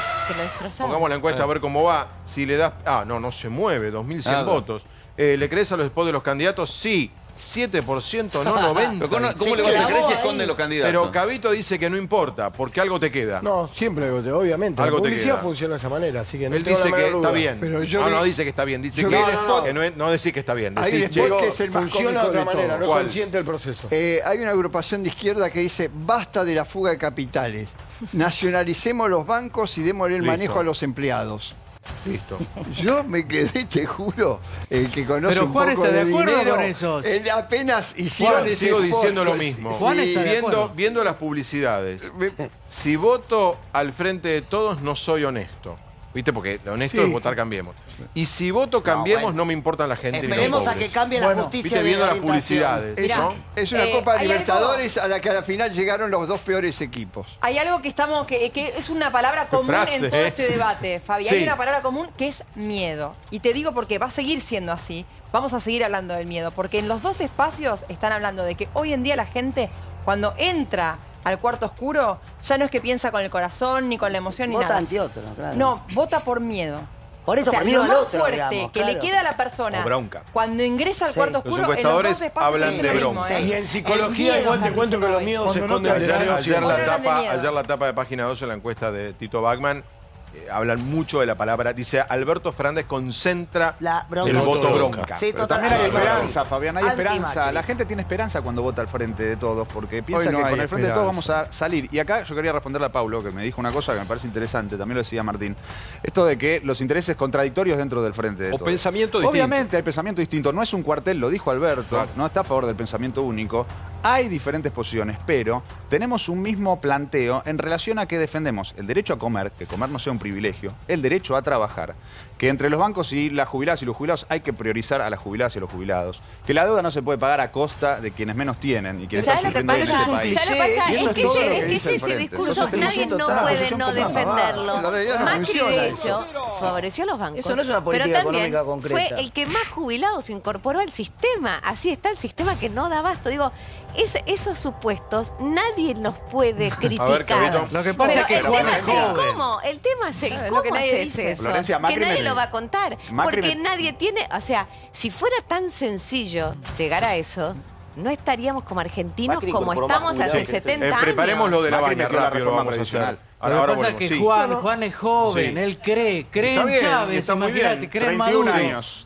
Speaker 1: Pongamos la encuesta a ver cómo va. Si le das... no se mueve, 2.100 votos. ¿Le crees a los spots de los candidatos? Sí. 7%, no 90%.
Speaker 19: ¿Cómo le vas a creer si esconden los candidatos?
Speaker 1: Pero Cabito dice que no importa, porque algo te queda.
Speaker 15: No, siempre, obviamente.
Speaker 1: Algo
Speaker 15: la publicidad
Speaker 1: te
Speaker 15: funciona de esa manera, así que no
Speaker 1: él dice que está bien.
Speaker 15: Pero
Speaker 1: no dice que está bien, dice que no decís que está bien.
Speaker 12: Decís,
Speaker 15: que es el funciona de otra manera, no es consciente del proceso.
Speaker 12: Hay una agrupación de izquierda que dice, basta de la fuga de capitales. Nacionalicemos los bancos y démosle el manejo a los empleados.
Speaker 1: Listo.
Speaker 12: Yo me quedé, te juro, el que conoce
Speaker 6: pero
Speaker 12: un
Speaker 6: Juan
Speaker 12: poco
Speaker 6: está
Speaker 12: de
Speaker 6: acuerdo
Speaker 12: dinero,
Speaker 6: con esos.
Speaker 12: Apenas hicieron
Speaker 1: Juan,
Speaker 12: ese
Speaker 1: sigo
Speaker 12: spot,
Speaker 1: diciendo lo mismo.
Speaker 6: Juan está de
Speaker 1: viendo las publicidades. Si voto al frente de todos, no soy honesto. ¿Viste? Porque lo honesto es votar Cambiemos. Y si voto Cambiemos, no me importan la gente.
Speaker 4: Esperemos a que cambie la justicia.
Speaker 1: ¿Viste? Viendo las publicidades.
Speaker 12: Es una Copa Libertadores a la que a la final llegaron los 2 peores equipos.
Speaker 3: Hay algo que es una palabra común en todo este debate, Fabi. Hay una palabra común que es miedo. Y te digo porque va a seguir siendo así. Vamos a seguir hablando del miedo. Porque en los 2 espacios están hablando de que hoy en día la gente, cuando entra al cuarto oscuro, ya no es que piensa con el corazón, ni con la emoción, ni nada.
Speaker 4: Vota anti-otro, claro.
Speaker 3: No, vota por miedo.
Speaker 4: Por eso, por miedo al otro,
Speaker 3: fuerte
Speaker 4: digamos,
Speaker 3: que le queda a la persona
Speaker 1: bronca.
Speaker 3: cuando ingresa al cuarto oscuro,
Speaker 1: los encuestadores
Speaker 3: en los 2 espacios
Speaker 1: hablan de bronca.
Speaker 15: Y en psicología igual te cuento que los miedos se esconden
Speaker 1: ayer la tapa de página 12 en la encuesta de Tito Bachmann. Hablan mucho de la palabra. Dice, Alberto Fernández concentra el voto bronca.
Speaker 17: Sí, pero también hay esperanza, Fabián, hay esperanza. La gente tiene esperanza cuando vota al frente de todos, porque piensa que con el frente de todos vamos a salir. Y acá yo quería responderle a Paulo, que me dijo una cosa que me parece interesante, también lo decía Martín. Esto de que los intereses contradictorios dentro del frente de todos.
Speaker 2: O pensamiento distinto.
Speaker 17: Obviamente hay pensamiento distinto. No es un cuartel, lo dijo Alberto, no está a favor del pensamiento único. Hay diferentes posiciones, pero tenemos un mismo planteo en relación a que defendemos el derecho a comer, que comer no sea un privilegio, el derecho a trabajar, que entre los bancos y las jubiladas y los jubilados hay que priorizar a las jubiladas y a los jubilados, que la deuda no se puede pagar a costa de quienes menos tienen y quienes están sufriendo en este país.
Speaker 14: Es que ese discurso nadie no puede no defenderlo. Macri, de hecho, favoreció a los bancos.
Speaker 11: Eso no es una política económica concreta.
Speaker 14: Fue el que más jubilados incorporó al sistema. Así está el sistema que no da abasto. Digo, esos supuestos nadie los puede criticar.
Speaker 6: Lo que pasa es que Juan es joven.
Speaker 14: El tema es cómo haces eso.
Speaker 17: Florencia,
Speaker 14: que nadie lo va a contar. Porque nadie tiene... O sea, si fuera tan sencillo llegar a eso, no estaríamos como argentinos como estamos hace 70 años.
Speaker 1: Preparemos lo de la baña rápido, lo vamos a hacer.
Speaker 6: Lo que pasa es que Juan es joven, él cree en Chávez, imagínate, cree en Maduro.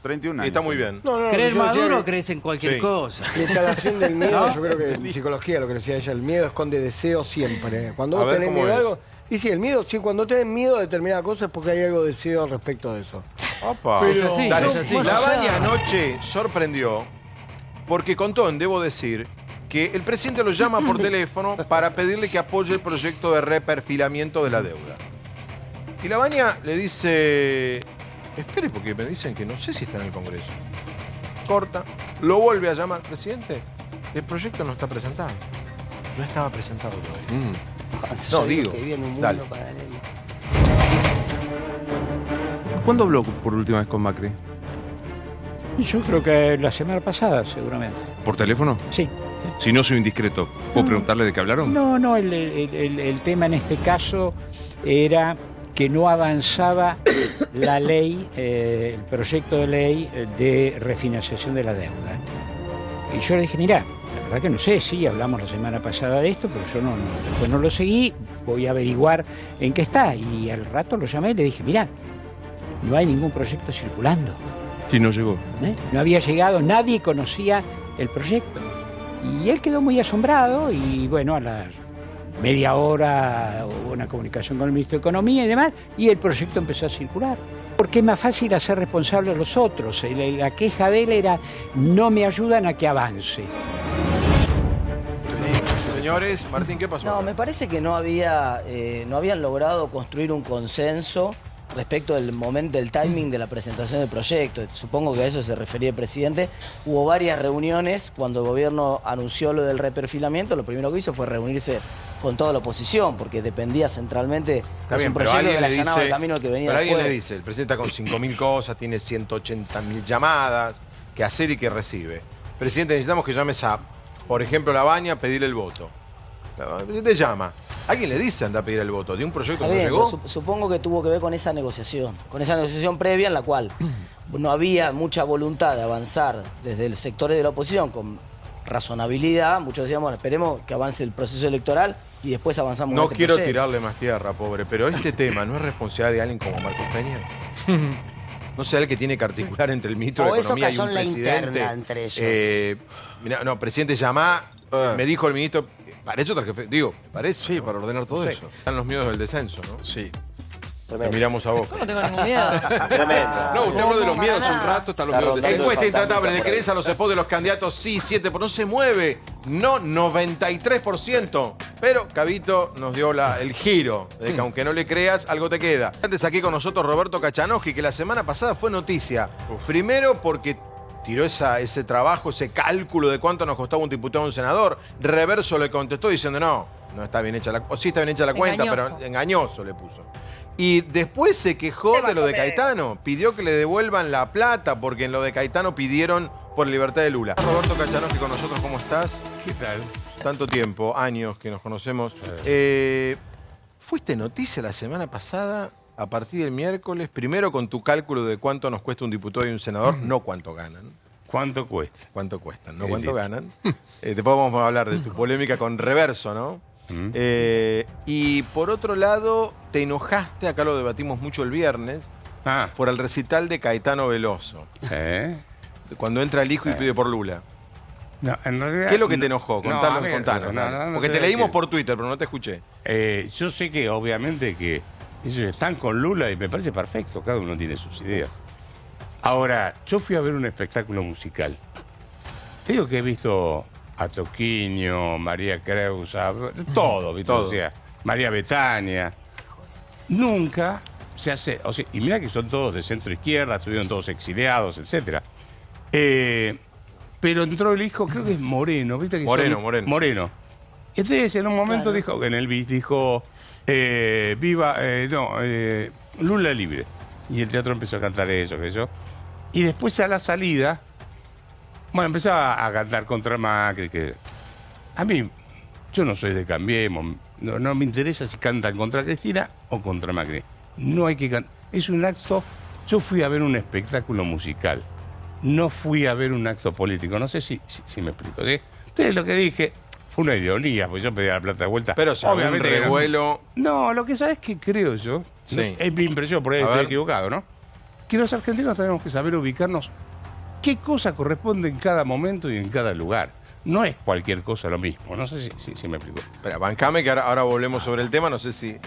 Speaker 17: 31 años.
Speaker 1: Está muy bien.
Speaker 6: ¿Cree en Maduro crees en cualquier cosa?
Speaker 15: La instalación del miedo, yo creo que en psicología, lo que decía ella, el miedo esconde deseo siempre. Cuando vos tenés miedo de algo... Y sí, el miedo, sí, cuando tenés miedo de determinada cosa es porque hay algo de deseo respecto de eso.
Speaker 1: Opa.
Speaker 15: Pero,
Speaker 1: la baña anoche sorprendió porque contó, debo decir, que el presidente lo llama por teléfono para pedirle que apoye el proyecto de reperfilamiento de la deuda. Y Labaña le dice, espere porque me dicen que no sé si está en el Congreso. Corta, lo vuelve a llamar, presidente, el proyecto no está presentado. No estaba presentado todavía. No, digo, dale.
Speaker 17: ¿Cuándo habló por última vez con Macri?
Speaker 18: Yo creo que la semana pasada, seguramente.
Speaker 17: ¿Por teléfono?
Speaker 18: Sí.
Speaker 17: Si no soy indiscreto, ¿puedo preguntarle de qué hablaron?
Speaker 18: No, el tema en este caso era que no avanzaba la ley, el proyecto de ley de refinanciación de la deuda. Y yo le dije, mirá, la verdad que no sé, sí, hablamos la semana pasada de esto, pero yo después no lo seguí, voy a averiguar en qué está. Y al rato lo llamé y le dije, mirá, no hay ningún proyecto circulando.
Speaker 17: Sí, no llegó.
Speaker 18: No había llegado, nadie conocía el proyecto. Y él quedó muy asombrado y bueno, a la media hora hubo una comunicación con el ministro de Economía y demás, y el proyecto empezó a circular. Porque es más fácil hacer responsable a los otros. La queja de él era, no me ayudan a que avance.
Speaker 1: Señores, Martín, ¿qué pasó?
Speaker 11: No, me parece que no habían logrado construir un consenso respecto del momento, del timing de la presentación del proyecto. Supongo que a eso se refería el presidente. Hubo varias reuniones cuando el gobierno anunció lo del reperfilamiento. Lo primero que hizo fue reunirse con toda la oposición, porque dependía centralmente de un proyecto que le allanaba el camino que venía después.
Speaker 1: Pero alguien le dice, el presidente está con 5.000 cosas, tiene 180.000 llamadas que hacer y que recibe. Presidente, necesitamos que llames a, por ejemplo, Labaña, pedirle el voto. El presidente llama. Alguien le dice anda a pedir el voto de un proyecto que no llegó.
Speaker 11: Supongo que tuvo que ver con esa negociación previa en la cual no había mucha voluntad de avanzar desde el sector de la oposición con razonabilidad. Muchos decían, bueno, esperemos que avance el proceso electoral y después avanzamos.
Speaker 1: No quiero tirarle más tierra, pobre, pero este tema no es responsabilidad de alguien como Marcos Peña. No sea el que tiene que articular entre el ministro de Economía y un presidente. La entre ellos. Mirá, no, presidente, llamá, me dijo el ministro. Para eso está el jefe, digo, me parece.
Speaker 2: Sí, para ordenar todo eso.
Speaker 1: Están los miedos del descenso, ¿no?
Speaker 2: Sí.
Speaker 1: Te miramos a vos.
Speaker 3: Yo no tengo ningún miedo.
Speaker 9: Tremendo.
Speaker 2: No, usted habló de los miedos un rato, están los miedos del descenso.
Speaker 1: Encuesta intratable, ¿le crees a los spots de los candidatos? Sí, 7%, no se mueve. No, 93%. Pero Cabito nos dio el giro de que aunque no le creas, algo te queda. Antes aquí con nosotros Roberto Kachanowski, que la semana pasada fue noticia. Primero porque tiró ese trabajo, ese cálculo de cuánto nos costaba un diputado o un senador. Reverso le contestó diciendo no está bien hecha o sí está bien hecha la cuenta, pero engañoso le puso. Y después se quejó de lo de Caetano, pidió que le devuelvan la plata porque en lo de Caetano pidieron por libertad de Lula. Roberto Kachanowski con nosotros, ¿cómo estás?
Speaker 20: ¿Qué tal?
Speaker 1: Tanto tiempo, años que nos conocemos. Fuiste noticia la semana pasada a partir del miércoles, primero con tu cálculo de cuánto nos cuesta un diputado y un senador, no cuánto ganan.
Speaker 20: ¿Cuánto cuesta?
Speaker 1: ¿Cuánto cuestan? No cuánto ganan. Después vamos a hablar de tu polémica con Reverso, ¿no? Y por otro lado, te enojaste, acá lo debatimos mucho el viernes, por el recital de Caetano Veloso. Cuando entra el hijo y pide por Lula.
Speaker 20: No, en realidad,
Speaker 1: ¿qué es lo que te enojó? Contanos. Porque te leímos
Speaker 20: decir.
Speaker 1: por Twitter, pero no te escuché.
Speaker 20: Yo sé que obviamente que ellos están con Lula y me parece perfecto, cada uno tiene sus ideas. Ahora, yo fui a ver un espectáculo musical. Te digo que he visto a Toquinho, María Creus, todo, ¿viste?
Speaker 1: Todo.
Speaker 20: O sea, María Betania. Nunca se hace, o sea, y mira que son todos de centro izquierda, estuvieron todos exiliados, etcétera. Pero entró el hijo, creo que es Moreno, ¿viste? Que Moreno. Entonces en un momento dijo, en el beat dijo, Lula libre. Y el teatro empezó a cantar eso, que yo. Y después a la salida, bueno, empezaba a cantar contra Macri, que a mí, yo no soy de Cambiemos, no me interesa si cantan contra Cristina o contra Macri. No hay que cantar. Es un acto, yo fui a ver un espectáculo musical, no fui a ver un acto político, no sé si me explico, ¿sí? Entonces lo que dije fue una ironía, porque yo pedía la plata de vuelta.
Speaker 1: Pero obviamente revuelo.
Speaker 20: No, lo que sabes que creo yo,
Speaker 1: sí.
Speaker 20: Es mi impresión, por ahí estoy equivocado, ¿no? Que los argentinos tenemos que saber ubicarnos qué cosa corresponde en cada momento y en cada lugar. no es cualquier cosa lo mismo. No sé si me explico.
Speaker 1: Espera, bancame que ahora volvemos sobre el tema. No sé si...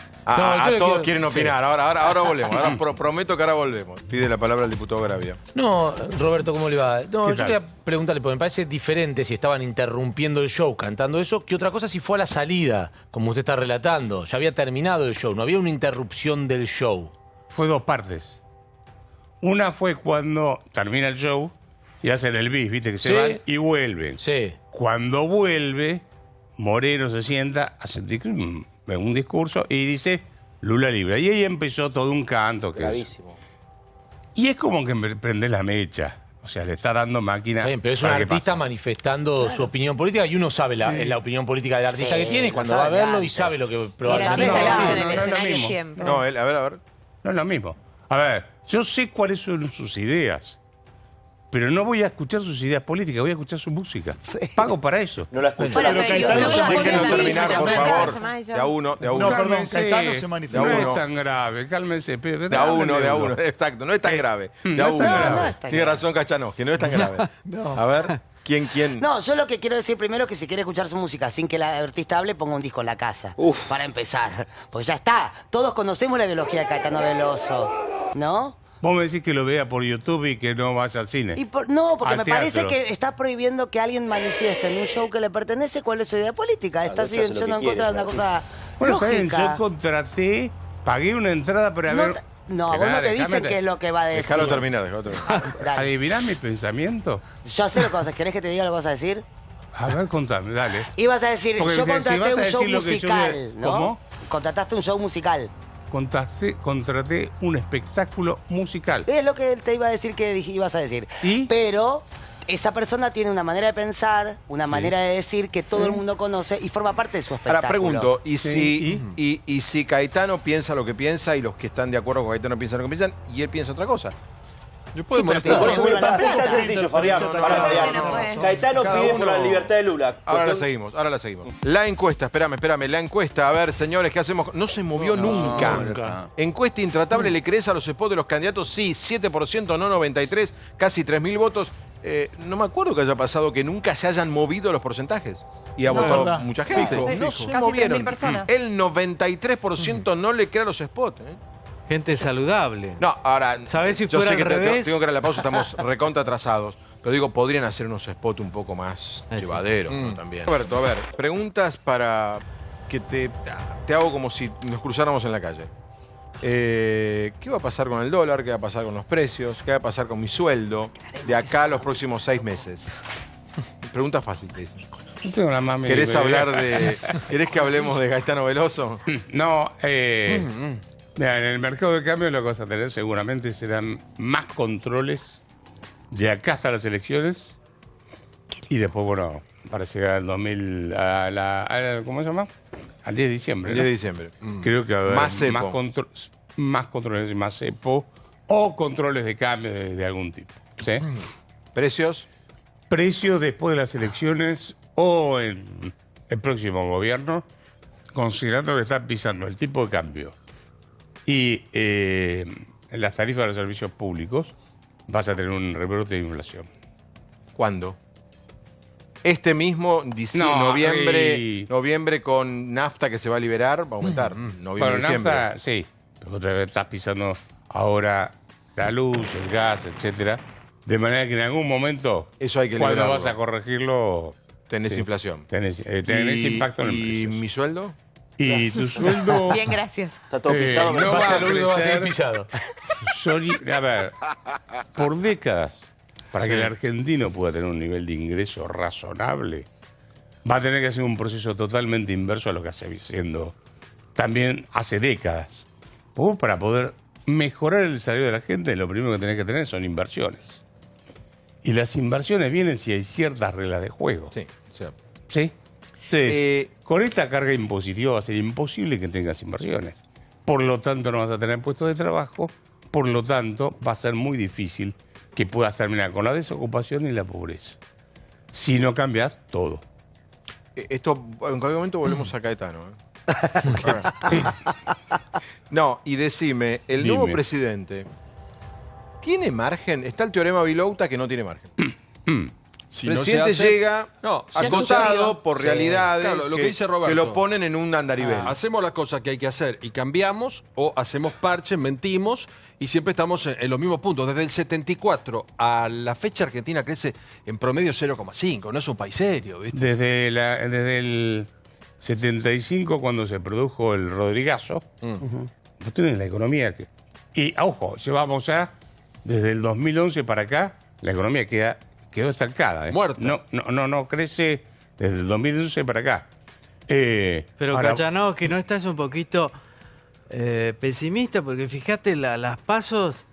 Speaker 16: todos
Speaker 1: quieren opinar. Sí. Ahora volvemos. Ahora prometo que ahora volvemos. Pide la palabra el diputado Gravia.
Speaker 16: No, Roberto, ¿cómo le va? No, yo quería preguntarle, porque me parece diferente si estaban interrumpiendo el show cantando eso, que otra cosa si fue a la salida, como usted está relatando. Ya había terminado el show, no había una interrupción del show.
Speaker 20: Fue dos partes. Una fue cuando termina el show y hacen el bis, viste, que se van y vuelven.
Speaker 16: Sí.
Speaker 20: Cuando vuelve, Moreno se sienta, hace un discurso y dice Lula libre. Y ahí empezó todo un canto.
Speaker 9: Gravísimo.
Speaker 20: Y es como que me prende la mecha. O sea, le está dando máquina.
Speaker 16: Bien, pero es un artista manifestando su opinión política y uno sabe la opinión política del artista que tiene y cuando va a verlo y sabe lo que probablemente
Speaker 14: va a decir.
Speaker 20: No es lo mismo. No, a ver. No es lo mismo. A ver, yo sé cuáles son sus ideas. Pero no voy a escuchar sus ideas políticas, voy a escuchar su música. Pago para eso.
Speaker 9: No la escucho.
Speaker 1: Déjenos terminar, por favor. De a uno.
Speaker 7: No, perdón, Caetano se manifestó.
Speaker 20: No es tan grave, cálmense.
Speaker 1: De a uno. Exacto, no es tan grave. De a uno. Tiene razón Cachano, que no es tan grave. A ver, ¿quién?
Speaker 4: No, yo lo que quiero decir primero es que si quiere escuchar su música sin que el artista hable, ponga un disco en la casa. Para empezar. Porque ya está. Todos conocemos la ideología de Caetano Veloso, ¿no?
Speaker 20: Vos me decís que lo vea por YouTube y que no vaya al cine.
Speaker 4: No, porque me parece que está prohibiendo que alguien manifieste en un show que le pertenece cuál es su idea política. Está así, yo no encuentro una cosa lógica.
Speaker 20: Yo contraté, pagué una entrada para ver...
Speaker 4: No, vos no te dicen qué es lo que va a decir.
Speaker 1: Déjalo terminar.
Speaker 20: ¿Adivinás mi pensamiento?
Speaker 4: Yo sé lo que vas a decir. ¿Querés que te diga lo que vas a decir?
Speaker 20: A ver, contame, dale.
Speaker 4: Ibas a decir, porque yo contraté un show musical, ¿no?
Speaker 20: ¿Cómo?
Speaker 4: Contrataste un show musical.
Speaker 20: Contraté un espectáculo musical.
Speaker 4: Es lo que él te iba a decir que ibas a decir.
Speaker 20: ¿Y?
Speaker 4: Pero esa persona tiene una manera de pensar, una manera de decir que todo el mundo conoce y forma parte de su espectáculo.
Speaker 1: Ahora pregunto, ¿y si Caetano piensa lo que piensa y los que están de acuerdo con Caetano piensan lo que piensan y él piensa otra cosa?
Speaker 9: Yo puedo molestar. Por eso es tan sencillo, Fabián. Caetano pide por la libertad de Lula.
Speaker 1: Ahora la seguimos. La encuesta, espérame. La encuesta, a ver, señores, ¿qué hacemos? No se movió nunca. Encuesta intratable, ¿le crees a los spots de los candidatos? Sí, 7%, no 93%, casi 3.000 votos. No me acuerdo que haya pasado que nunca se hayan movido los porcentajes. Y ha votado mucha gente. No se
Speaker 3: casi
Speaker 1: movieron.
Speaker 3: 3.000 personas.
Speaker 1: El 93% no le cree a los spots.
Speaker 6: Gente saludable.
Speaker 1: No, ahora,
Speaker 6: ¿sabés si
Speaker 1: yo
Speaker 6: fuera
Speaker 1: sé que
Speaker 6: al revés?
Speaker 1: tengo que ir a la pausa, estamos recontra atrasados. Pero digo, podrían hacer unos spots un poco más llevaderos, ¿no? También. Roberto, a ver, preguntas para que te hago como si nos cruzáramos en la calle. ¿Qué va a pasar con el dólar? ¿Qué va a pasar con los precios? ¿Qué va a pasar con mi sueldo de acá a los próximos 6 meses? Pregunta fácil, te dicen.
Speaker 20: No tengo la más mínima
Speaker 1: ¿Querés hablar de... ¿Querés que hablemos de Caetano Veloso?
Speaker 20: No, mira, en el mercado de cambio lo que vas a tener seguramente serán más controles de acá hasta las elecciones y después, bueno, para llegar al 2000, ¿cómo se llama? Al 10 de diciembre.
Speaker 1: El 10 de diciembre.
Speaker 20: Creo que va a haber más controles, más cepo o controles de cambio de algún tipo. ¿Sí?
Speaker 1: ¿Precios?
Speaker 20: Precios después de las elecciones o en el próximo gobierno, considerando que están pisando el tipo de cambio y en las tarifas de los servicios públicos, vas a tener un rebrote de inflación.
Speaker 1: ¿Cuándo? Este mismo noviembre con nafta que se va a liberar, va a aumentar. Noviembre, diciembre.
Speaker 20: Nafta, sí, pero otra vez estás pisando ahora la luz, el gas, etcétera. De manera que en algún momento,
Speaker 1: eso hay que
Speaker 20: cuando
Speaker 1: liberarlo.
Speaker 20: vas a corregirlo,
Speaker 1: tenés inflación.
Speaker 20: Tenés impacto en el precio.
Speaker 1: ¿Y mi sueldo?
Speaker 20: Y tu sueldo...
Speaker 14: Bien, gracias.
Speaker 9: Está todo pisado.
Speaker 20: No va a ser pisado. A ver, por décadas, para que el argentino pueda tener un nivel de ingreso razonable, va a tener que hacer un proceso totalmente inverso a lo que hace siendo también hace décadas. Vos, para poder mejorar el salario de la gente, lo primero que tenés que tener son inversiones. Y las inversiones vienen si hay ciertas reglas de juego.
Speaker 1: Sí.
Speaker 20: ¿Sí? Entonces, con esta carga impositiva va a ser imposible que tengas inversiones. Por lo tanto, no vas a tener puestos de trabajo. Por lo tanto, va a ser muy difícil que puedas terminar con la desocupación y la pobreza. Si no cambias todo.
Speaker 1: Esto, en cualquier momento volvemos a Caetano. No, y decime, el nuevo presidente, ¿tiene margen? Está el teorema Vilouta que no tiene margen.
Speaker 2: Si
Speaker 1: el
Speaker 2: no
Speaker 1: presidente
Speaker 2: se hace-
Speaker 1: llega
Speaker 2: No, si
Speaker 1: acotado por
Speaker 2: Sí.
Speaker 1: realidades
Speaker 2: Claro, lo que dice Roberto.
Speaker 1: que lo ponen en un andarivel.
Speaker 2: Hacemos las cosas que hay que hacer y cambiamos, o hacemos parches, mentimos y siempre estamos en los mismos puntos. Desde el 74 a la fecha Argentina crece en promedio 0,5, no es un país serio, ¿viste?
Speaker 20: Desde el 75, cuando se produjo el Rodrigazo, no tienen la economía que... Y, ojo, llevamos ya, desde el 2011 para acá, la economía quedó estancada.
Speaker 2: Muerta.
Speaker 20: No crece desde el 2011 para acá.
Speaker 6: Pero
Speaker 20: ahora-
Speaker 6: Kachanowski, ¿no estás un poquito pesimista? Porque fíjate, las pasos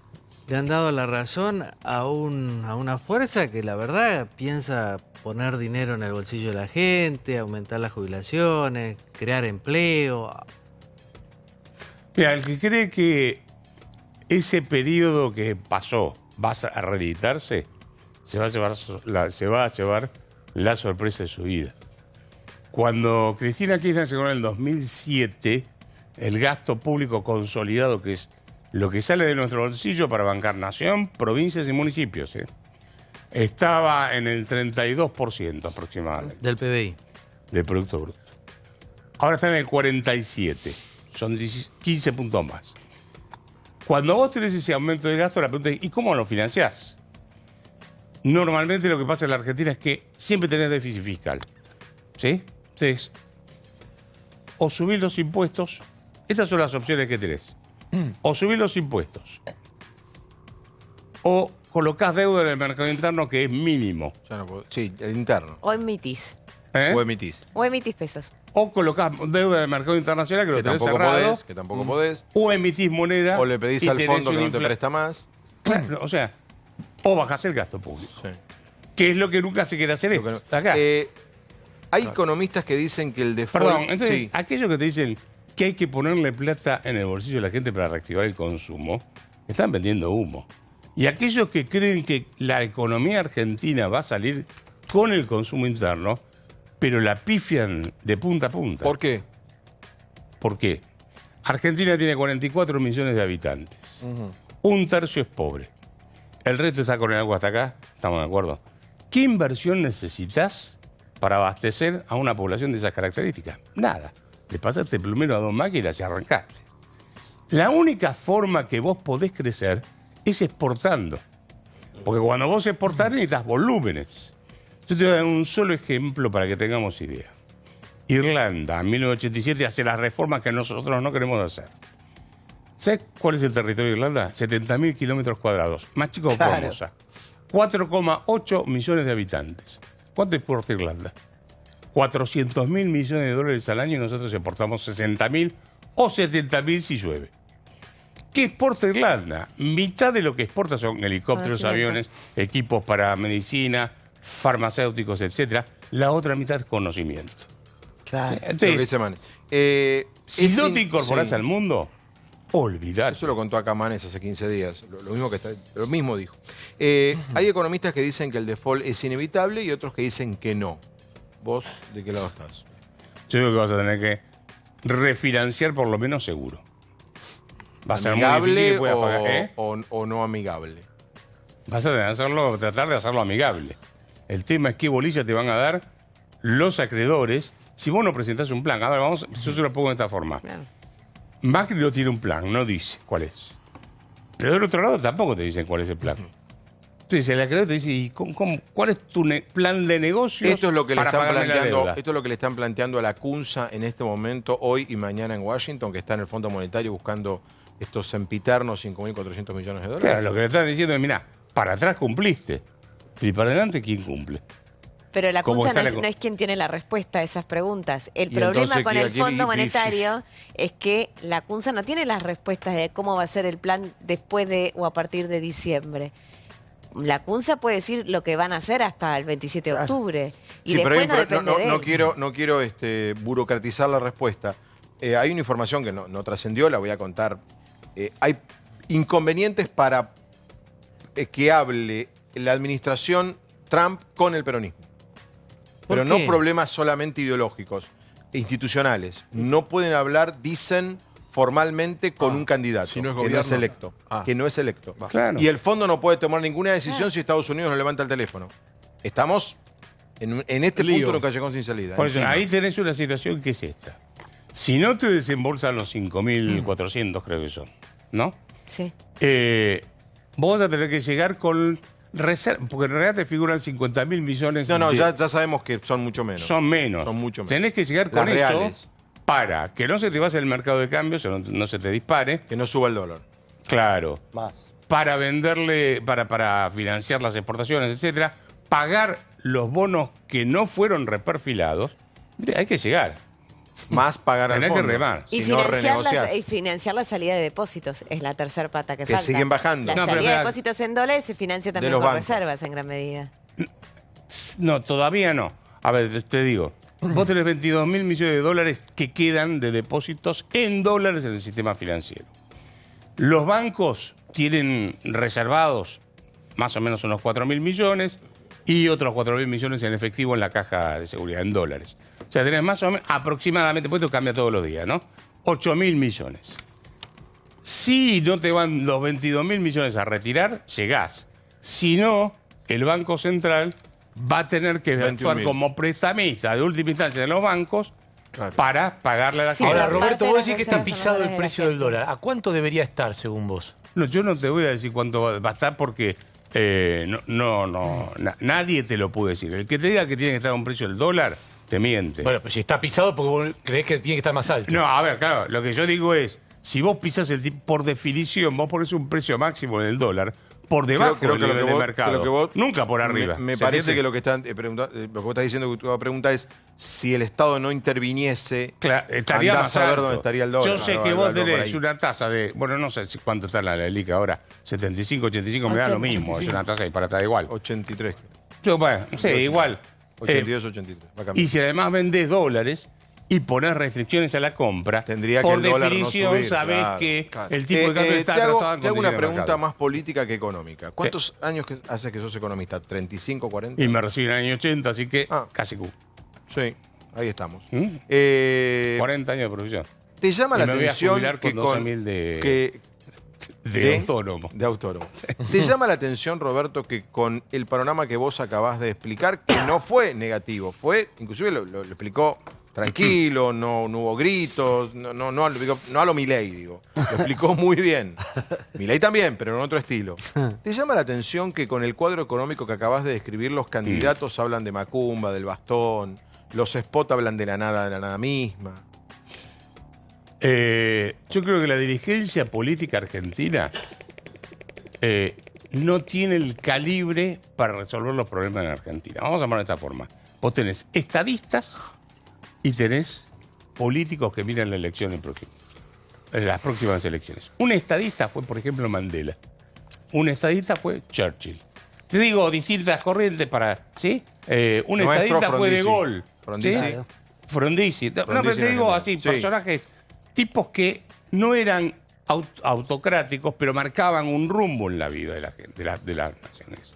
Speaker 6: le han dado la razón a una fuerza que la verdad piensa poner dinero en el bolsillo de la gente, aumentar las jubilaciones, crear empleo.
Speaker 20: Mira, el que cree que ese periodo que pasó va a reeditarse, se va a llevar la sorpresa de su vida. Cuando Cristina Kirchner llegó en el 2007, el gasto público consolidado, que es lo que sale de nuestro bolsillo para bancar nación, provincias y municipios, estaba en el 32% aproximadamente.
Speaker 6: Del PBI.
Speaker 20: Del Producto Bruto. Ahora está en el 47%. Son 15 puntos más. Cuando vos tenés ese aumento de gasto, la pregunta es, ¿y cómo lo financiás? Normalmente lo que pasa en la Argentina es que siempre tenés déficit fiscal. ¿Sí? Entonces, o subir los impuestos, estas son las opciones que tenés. O subir los impuestos, o colocás deuda en el mercado interno que es mínimo.
Speaker 1: Sí, el interno.
Speaker 14: O emitís.
Speaker 1: O emitís.
Speaker 14: O emitís pesos.
Speaker 20: O colocás deuda en el mercado internacional que lo tenés cerrado.
Speaker 1: Que tampoco podés.
Speaker 20: O emitís moneda.
Speaker 1: O le pedís
Speaker 20: y
Speaker 1: al
Speaker 20: tenés
Speaker 1: fondo que
Speaker 20: una
Speaker 1: no te presta más.
Speaker 20: Claro, o sea, o bajás el gasto público. Que es lo que nunca se quiere hacer esto. Acá.
Speaker 1: Hay economistas que dicen que el default...
Speaker 20: Perdón, entonces,
Speaker 1: Sí.
Speaker 20: aquellos que te dicen que hay que ponerle plata en el bolsillo de la gente para reactivar el consumo, están vendiendo humo. Y aquellos que creen que la economía argentina va a salir con el consumo interno, pero la pifian de punta a punta.
Speaker 2: ¿Por qué?
Speaker 20: ¿Por qué? Argentina tiene 44 millones de habitantes. Un tercio es pobre. El resto está con el agua hasta acá. ¿Estamos de acuerdo? ¿Qué inversión necesitas para abastecer a una población de esas características? Nada. Le pasaste primero a dos máquinas y arrancaste. La única forma que vos podés crecer es exportando. Porque cuando vos exportás necesitas volúmenes. Yo te voy a dar un solo ejemplo para que tengamos idea. Irlanda, en 1987, hace las reformas que nosotros no queremos hacer. ¿Sabes cuál es el territorio de Irlanda? 70.000 kilómetros cuadrados. Más chico que Formosa. 4,8 millones de habitantes. ¿Cuánto exporta Irlanda? 400.000 millones de dólares al año y nosotros exportamos 60.000 o 70.000 si llueve. ¿Qué exporta Irlanda? Mitad de lo que exporta son helicópteros, aviones, equipos para medicina, farmacéuticos, etcétera. La otra mitad es conocimiento.
Speaker 4: Claro.
Speaker 20: Entonces, si
Speaker 1: Es
Speaker 20: no
Speaker 1: in-
Speaker 20: te incorporás
Speaker 1: sí.
Speaker 20: al mundo, olvidar.
Speaker 1: Eso lo contó acá Manes hace 15 días. Lo mismo dijo. Hay economistas que dicen que el default es inevitable y otros que dicen que no. ¿Vos de qué lado estás?
Speaker 20: Yo creo que vas a tener que refinanciar por lo menos seguro. Va a ser muy
Speaker 1: ¿Amigable
Speaker 20: difícil que puedas pagar.
Speaker 1: o no amigable?
Speaker 20: Vas a tener que tratar de hacerlo amigable. El tema es qué bolilla te van a dar los acreedores si vos no presentás un plan. A ver, yo se lo pongo de esta forma. Macri no tiene un plan, no dice cuál es. Pero del otro lado tampoco te dicen cuál es el plan. Entonces el acreedor te dice, ¿y cuál es tu plan de negocios
Speaker 1: Esto es lo que le
Speaker 20: para
Speaker 1: están
Speaker 20: pagarme la
Speaker 1: planteando.
Speaker 20: deuda?
Speaker 1: Esto es lo que le están planteando a la CUNSA en este momento, hoy y mañana en Washington, que está en el Fondo Monetario buscando estos sempiternos 5.400 millones de dólares.
Speaker 20: Claro, lo que le están diciendo es, mirá, para atrás cumpliste. Y para adelante, ¿quién cumple?
Speaker 14: Pero la
Speaker 20: ¿Cómo
Speaker 14: CUNSA
Speaker 20: está
Speaker 14: no es quien tiene la respuesta a esas preguntas. El
Speaker 20: Y
Speaker 14: problema
Speaker 20: entonces,
Speaker 14: con
Speaker 20: ¿qué-
Speaker 14: el
Speaker 20: qué-
Speaker 14: Fondo
Speaker 20: qué-
Speaker 14: Monetario es que la CUNSA no tiene las respuestas de cómo va a ser el plan después de o a partir de diciembre. La CUNSA puede decir lo que van a hacer hasta el 27 de octubre. Y
Speaker 1: Sí, pero
Speaker 14: después no depende de él.
Speaker 1: no quiero burocratizar la respuesta. Hay una información que no trascendió, la voy a contar. Hay inconvenientes para que hable la administración Trump con el peronismo. Pero no
Speaker 6: qué?
Speaker 1: problemas solamente ideológicos, institucionales. No pueden hablar, dicen formalmente con un candidato
Speaker 2: si no es
Speaker 1: que no es
Speaker 2: gobierno.
Speaker 1: electo.
Speaker 2: Ah.
Speaker 1: Que no es electo.
Speaker 20: Claro.
Speaker 1: Y el fondo no puede tomar ninguna decisión si Estados Unidos no levanta el teléfono. Estamos en este punto en un callejón sin salida.
Speaker 20: Por eso, ahí tenés una situación que es esta. Si no te desembolsan los 5.400, creo que son, ¿no?
Speaker 14: Sí.
Speaker 20: Vos vas a tener que llegar con reserva, porque en realidad te figuran 50.000 millones.
Speaker 1: No, ya sabemos que son mucho menos.
Speaker 20: Son menos.
Speaker 1: Son mucho menos.
Speaker 20: Tenés que llegar con eso para que no se te vaya el mercado de cambios, no se te dispare.
Speaker 1: Que no suba el dólar.
Speaker 20: Claro.
Speaker 9: Más.
Speaker 20: Para venderle, para financiar las exportaciones, etcétera, pagar los bonos que no fueron reperfilados. Hay que llegar.
Speaker 1: Más pagar al
Speaker 20: fondo. Tenés que remar.
Speaker 14: Y, financiar la salida de depósitos es la tercera pata que falta.
Speaker 1: Que siguen bajando.
Speaker 14: La salida de depósitos en dólares se financia también con reservas en gran medida.
Speaker 20: No, todavía no. A ver, te digo. Vos tenés 22.000 millones de dólares que quedan de depósitos en dólares en el sistema financiero. Los bancos tienen reservados más o menos unos 4.000 millones y otros 4.000 millones en efectivo en la caja de seguridad, en dólares. O sea, tenés más o menos aproximadamente, pues esto cambia todos los días, ¿no? 8.000 millones. Si no te van los 22.000 millones a retirar, llegás. Si no, el Banco Central va a tener que actuar como prestamista de última instancia de los bancos para pagarle a la gente.
Speaker 16: Ahora, Roberto, vos decís que está pisado el precio del dólar. ¿A cuánto debería estar, según vos?
Speaker 20: No, yo no te voy a decir cuánto va a estar porque nadie te lo puede decir. El que te diga que tiene que estar a un precio del dólar, te miente.
Speaker 16: Bueno, pues si está pisado porque vos creés que tiene que estar más alto.
Speaker 20: No, a ver, claro, lo que yo digo es, si vos pisas por definición, vos pones un precio máximo en el dólar, por debajo del nivel de mercado, nunca por arriba.
Speaker 1: Me parece que lo que están lo que vos estás diciendo, que tu pregunta es si el Estado no interviniese,
Speaker 20: estaría más
Speaker 1: a ver
Speaker 20: alto.
Speaker 1: Dónde estaría el dólar.
Speaker 20: Yo sé que vos tenés una tasa de, bueno, no sé cuánto está la LELIC ahora, 75, 85, me da lo mismo, 85. Es una tasa disparata igual.
Speaker 1: 83.
Speaker 20: Yo, bueno, sí, igual.
Speaker 1: 82, 83.
Speaker 20: Y si además vendés dólares y pones restricciones a la compra,
Speaker 1: tendría
Speaker 20: por
Speaker 1: que el dólar
Speaker 20: definición
Speaker 1: no subir,
Speaker 20: sabés que el tipo de cambio está
Speaker 1: te
Speaker 20: atrasado en
Speaker 1: te hago una
Speaker 20: condiciones de
Speaker 1: pregunta
Speaker 20: mercado.
Speaker 1: más política que económica. ¿Cuántos años hace que sos economista? ¿35, 40?
Speaker 20: Y me recibí en el año 80, así que casi Q.
Speaker 1: Sí, ahí estamos.
Speaker 20: 40 años de profesión.
Speaker 1: ¿Te llama la
Speaker 20: me voy a
Speaker 1: atención
Speaker 20: jubilar con
Speaker 1: que
Speaker 20: 12.000 de autónomo?
Speaker 1: De autónomo. ¿Te llama la atención, Roberto, que con el panorama que vos acabás de explicar, que no fue negativo, fue, inclusive lo explicó tranquilo, no hubo gritos, no a lo Milei, digo. Lo explicó muy bien. Milei también, pero en otro estilo. ¿Te llama la atención que con el cuadro económico que acabás de describir, los candidatos hablan de Macumba, del bastón, los spots hablan de la nada misma?
Speaker 20: Yo creo que la dirigencia política argentina no tiene el calibre para resolver los problemas en Argentina. Vamos a llamarlo de esta forma. Vos tenés estadistas y tenés políticos que miran la elección en las próximas elecciones. Un estadista fue, por ejemplo, Mandela. Un estadista fue Churchill. Te digo distintas corrientes para... ¿sí? Un estadista fue De Gaulle. Frondizi. No, pero te digo así, personajes, tipos que no eran autocráticos, pero marcaban un rumbo en la vida de la gente, de las naciones.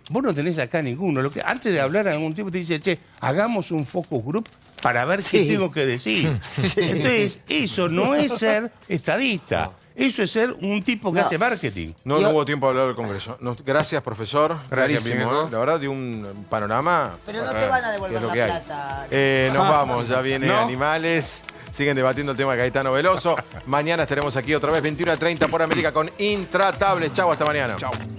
Speaker 20: Vos no tenés acá ninguno. Antes de hablar a algún tipo te dice, che, hagamos un focus group para ver qué tengo que decir. Entonces, eso no es ser estadista. Eso es ser un tipo que hace marketing.
Speaker 1: No hubo tiempo de hablar del Congreso. Gracias, profesor. Clarísimo, La verdad, de un panorama.
Speaker 4: Pero no te van a devolver la plata.
Speaker 1: Nos vamos, ya viene Animales. Siguen debatiendo el tema de Caetano Veloso. Mañana estaremos aquí otra vez, 21:30 por América con Intratables. Chau, hasta mañana. Chau.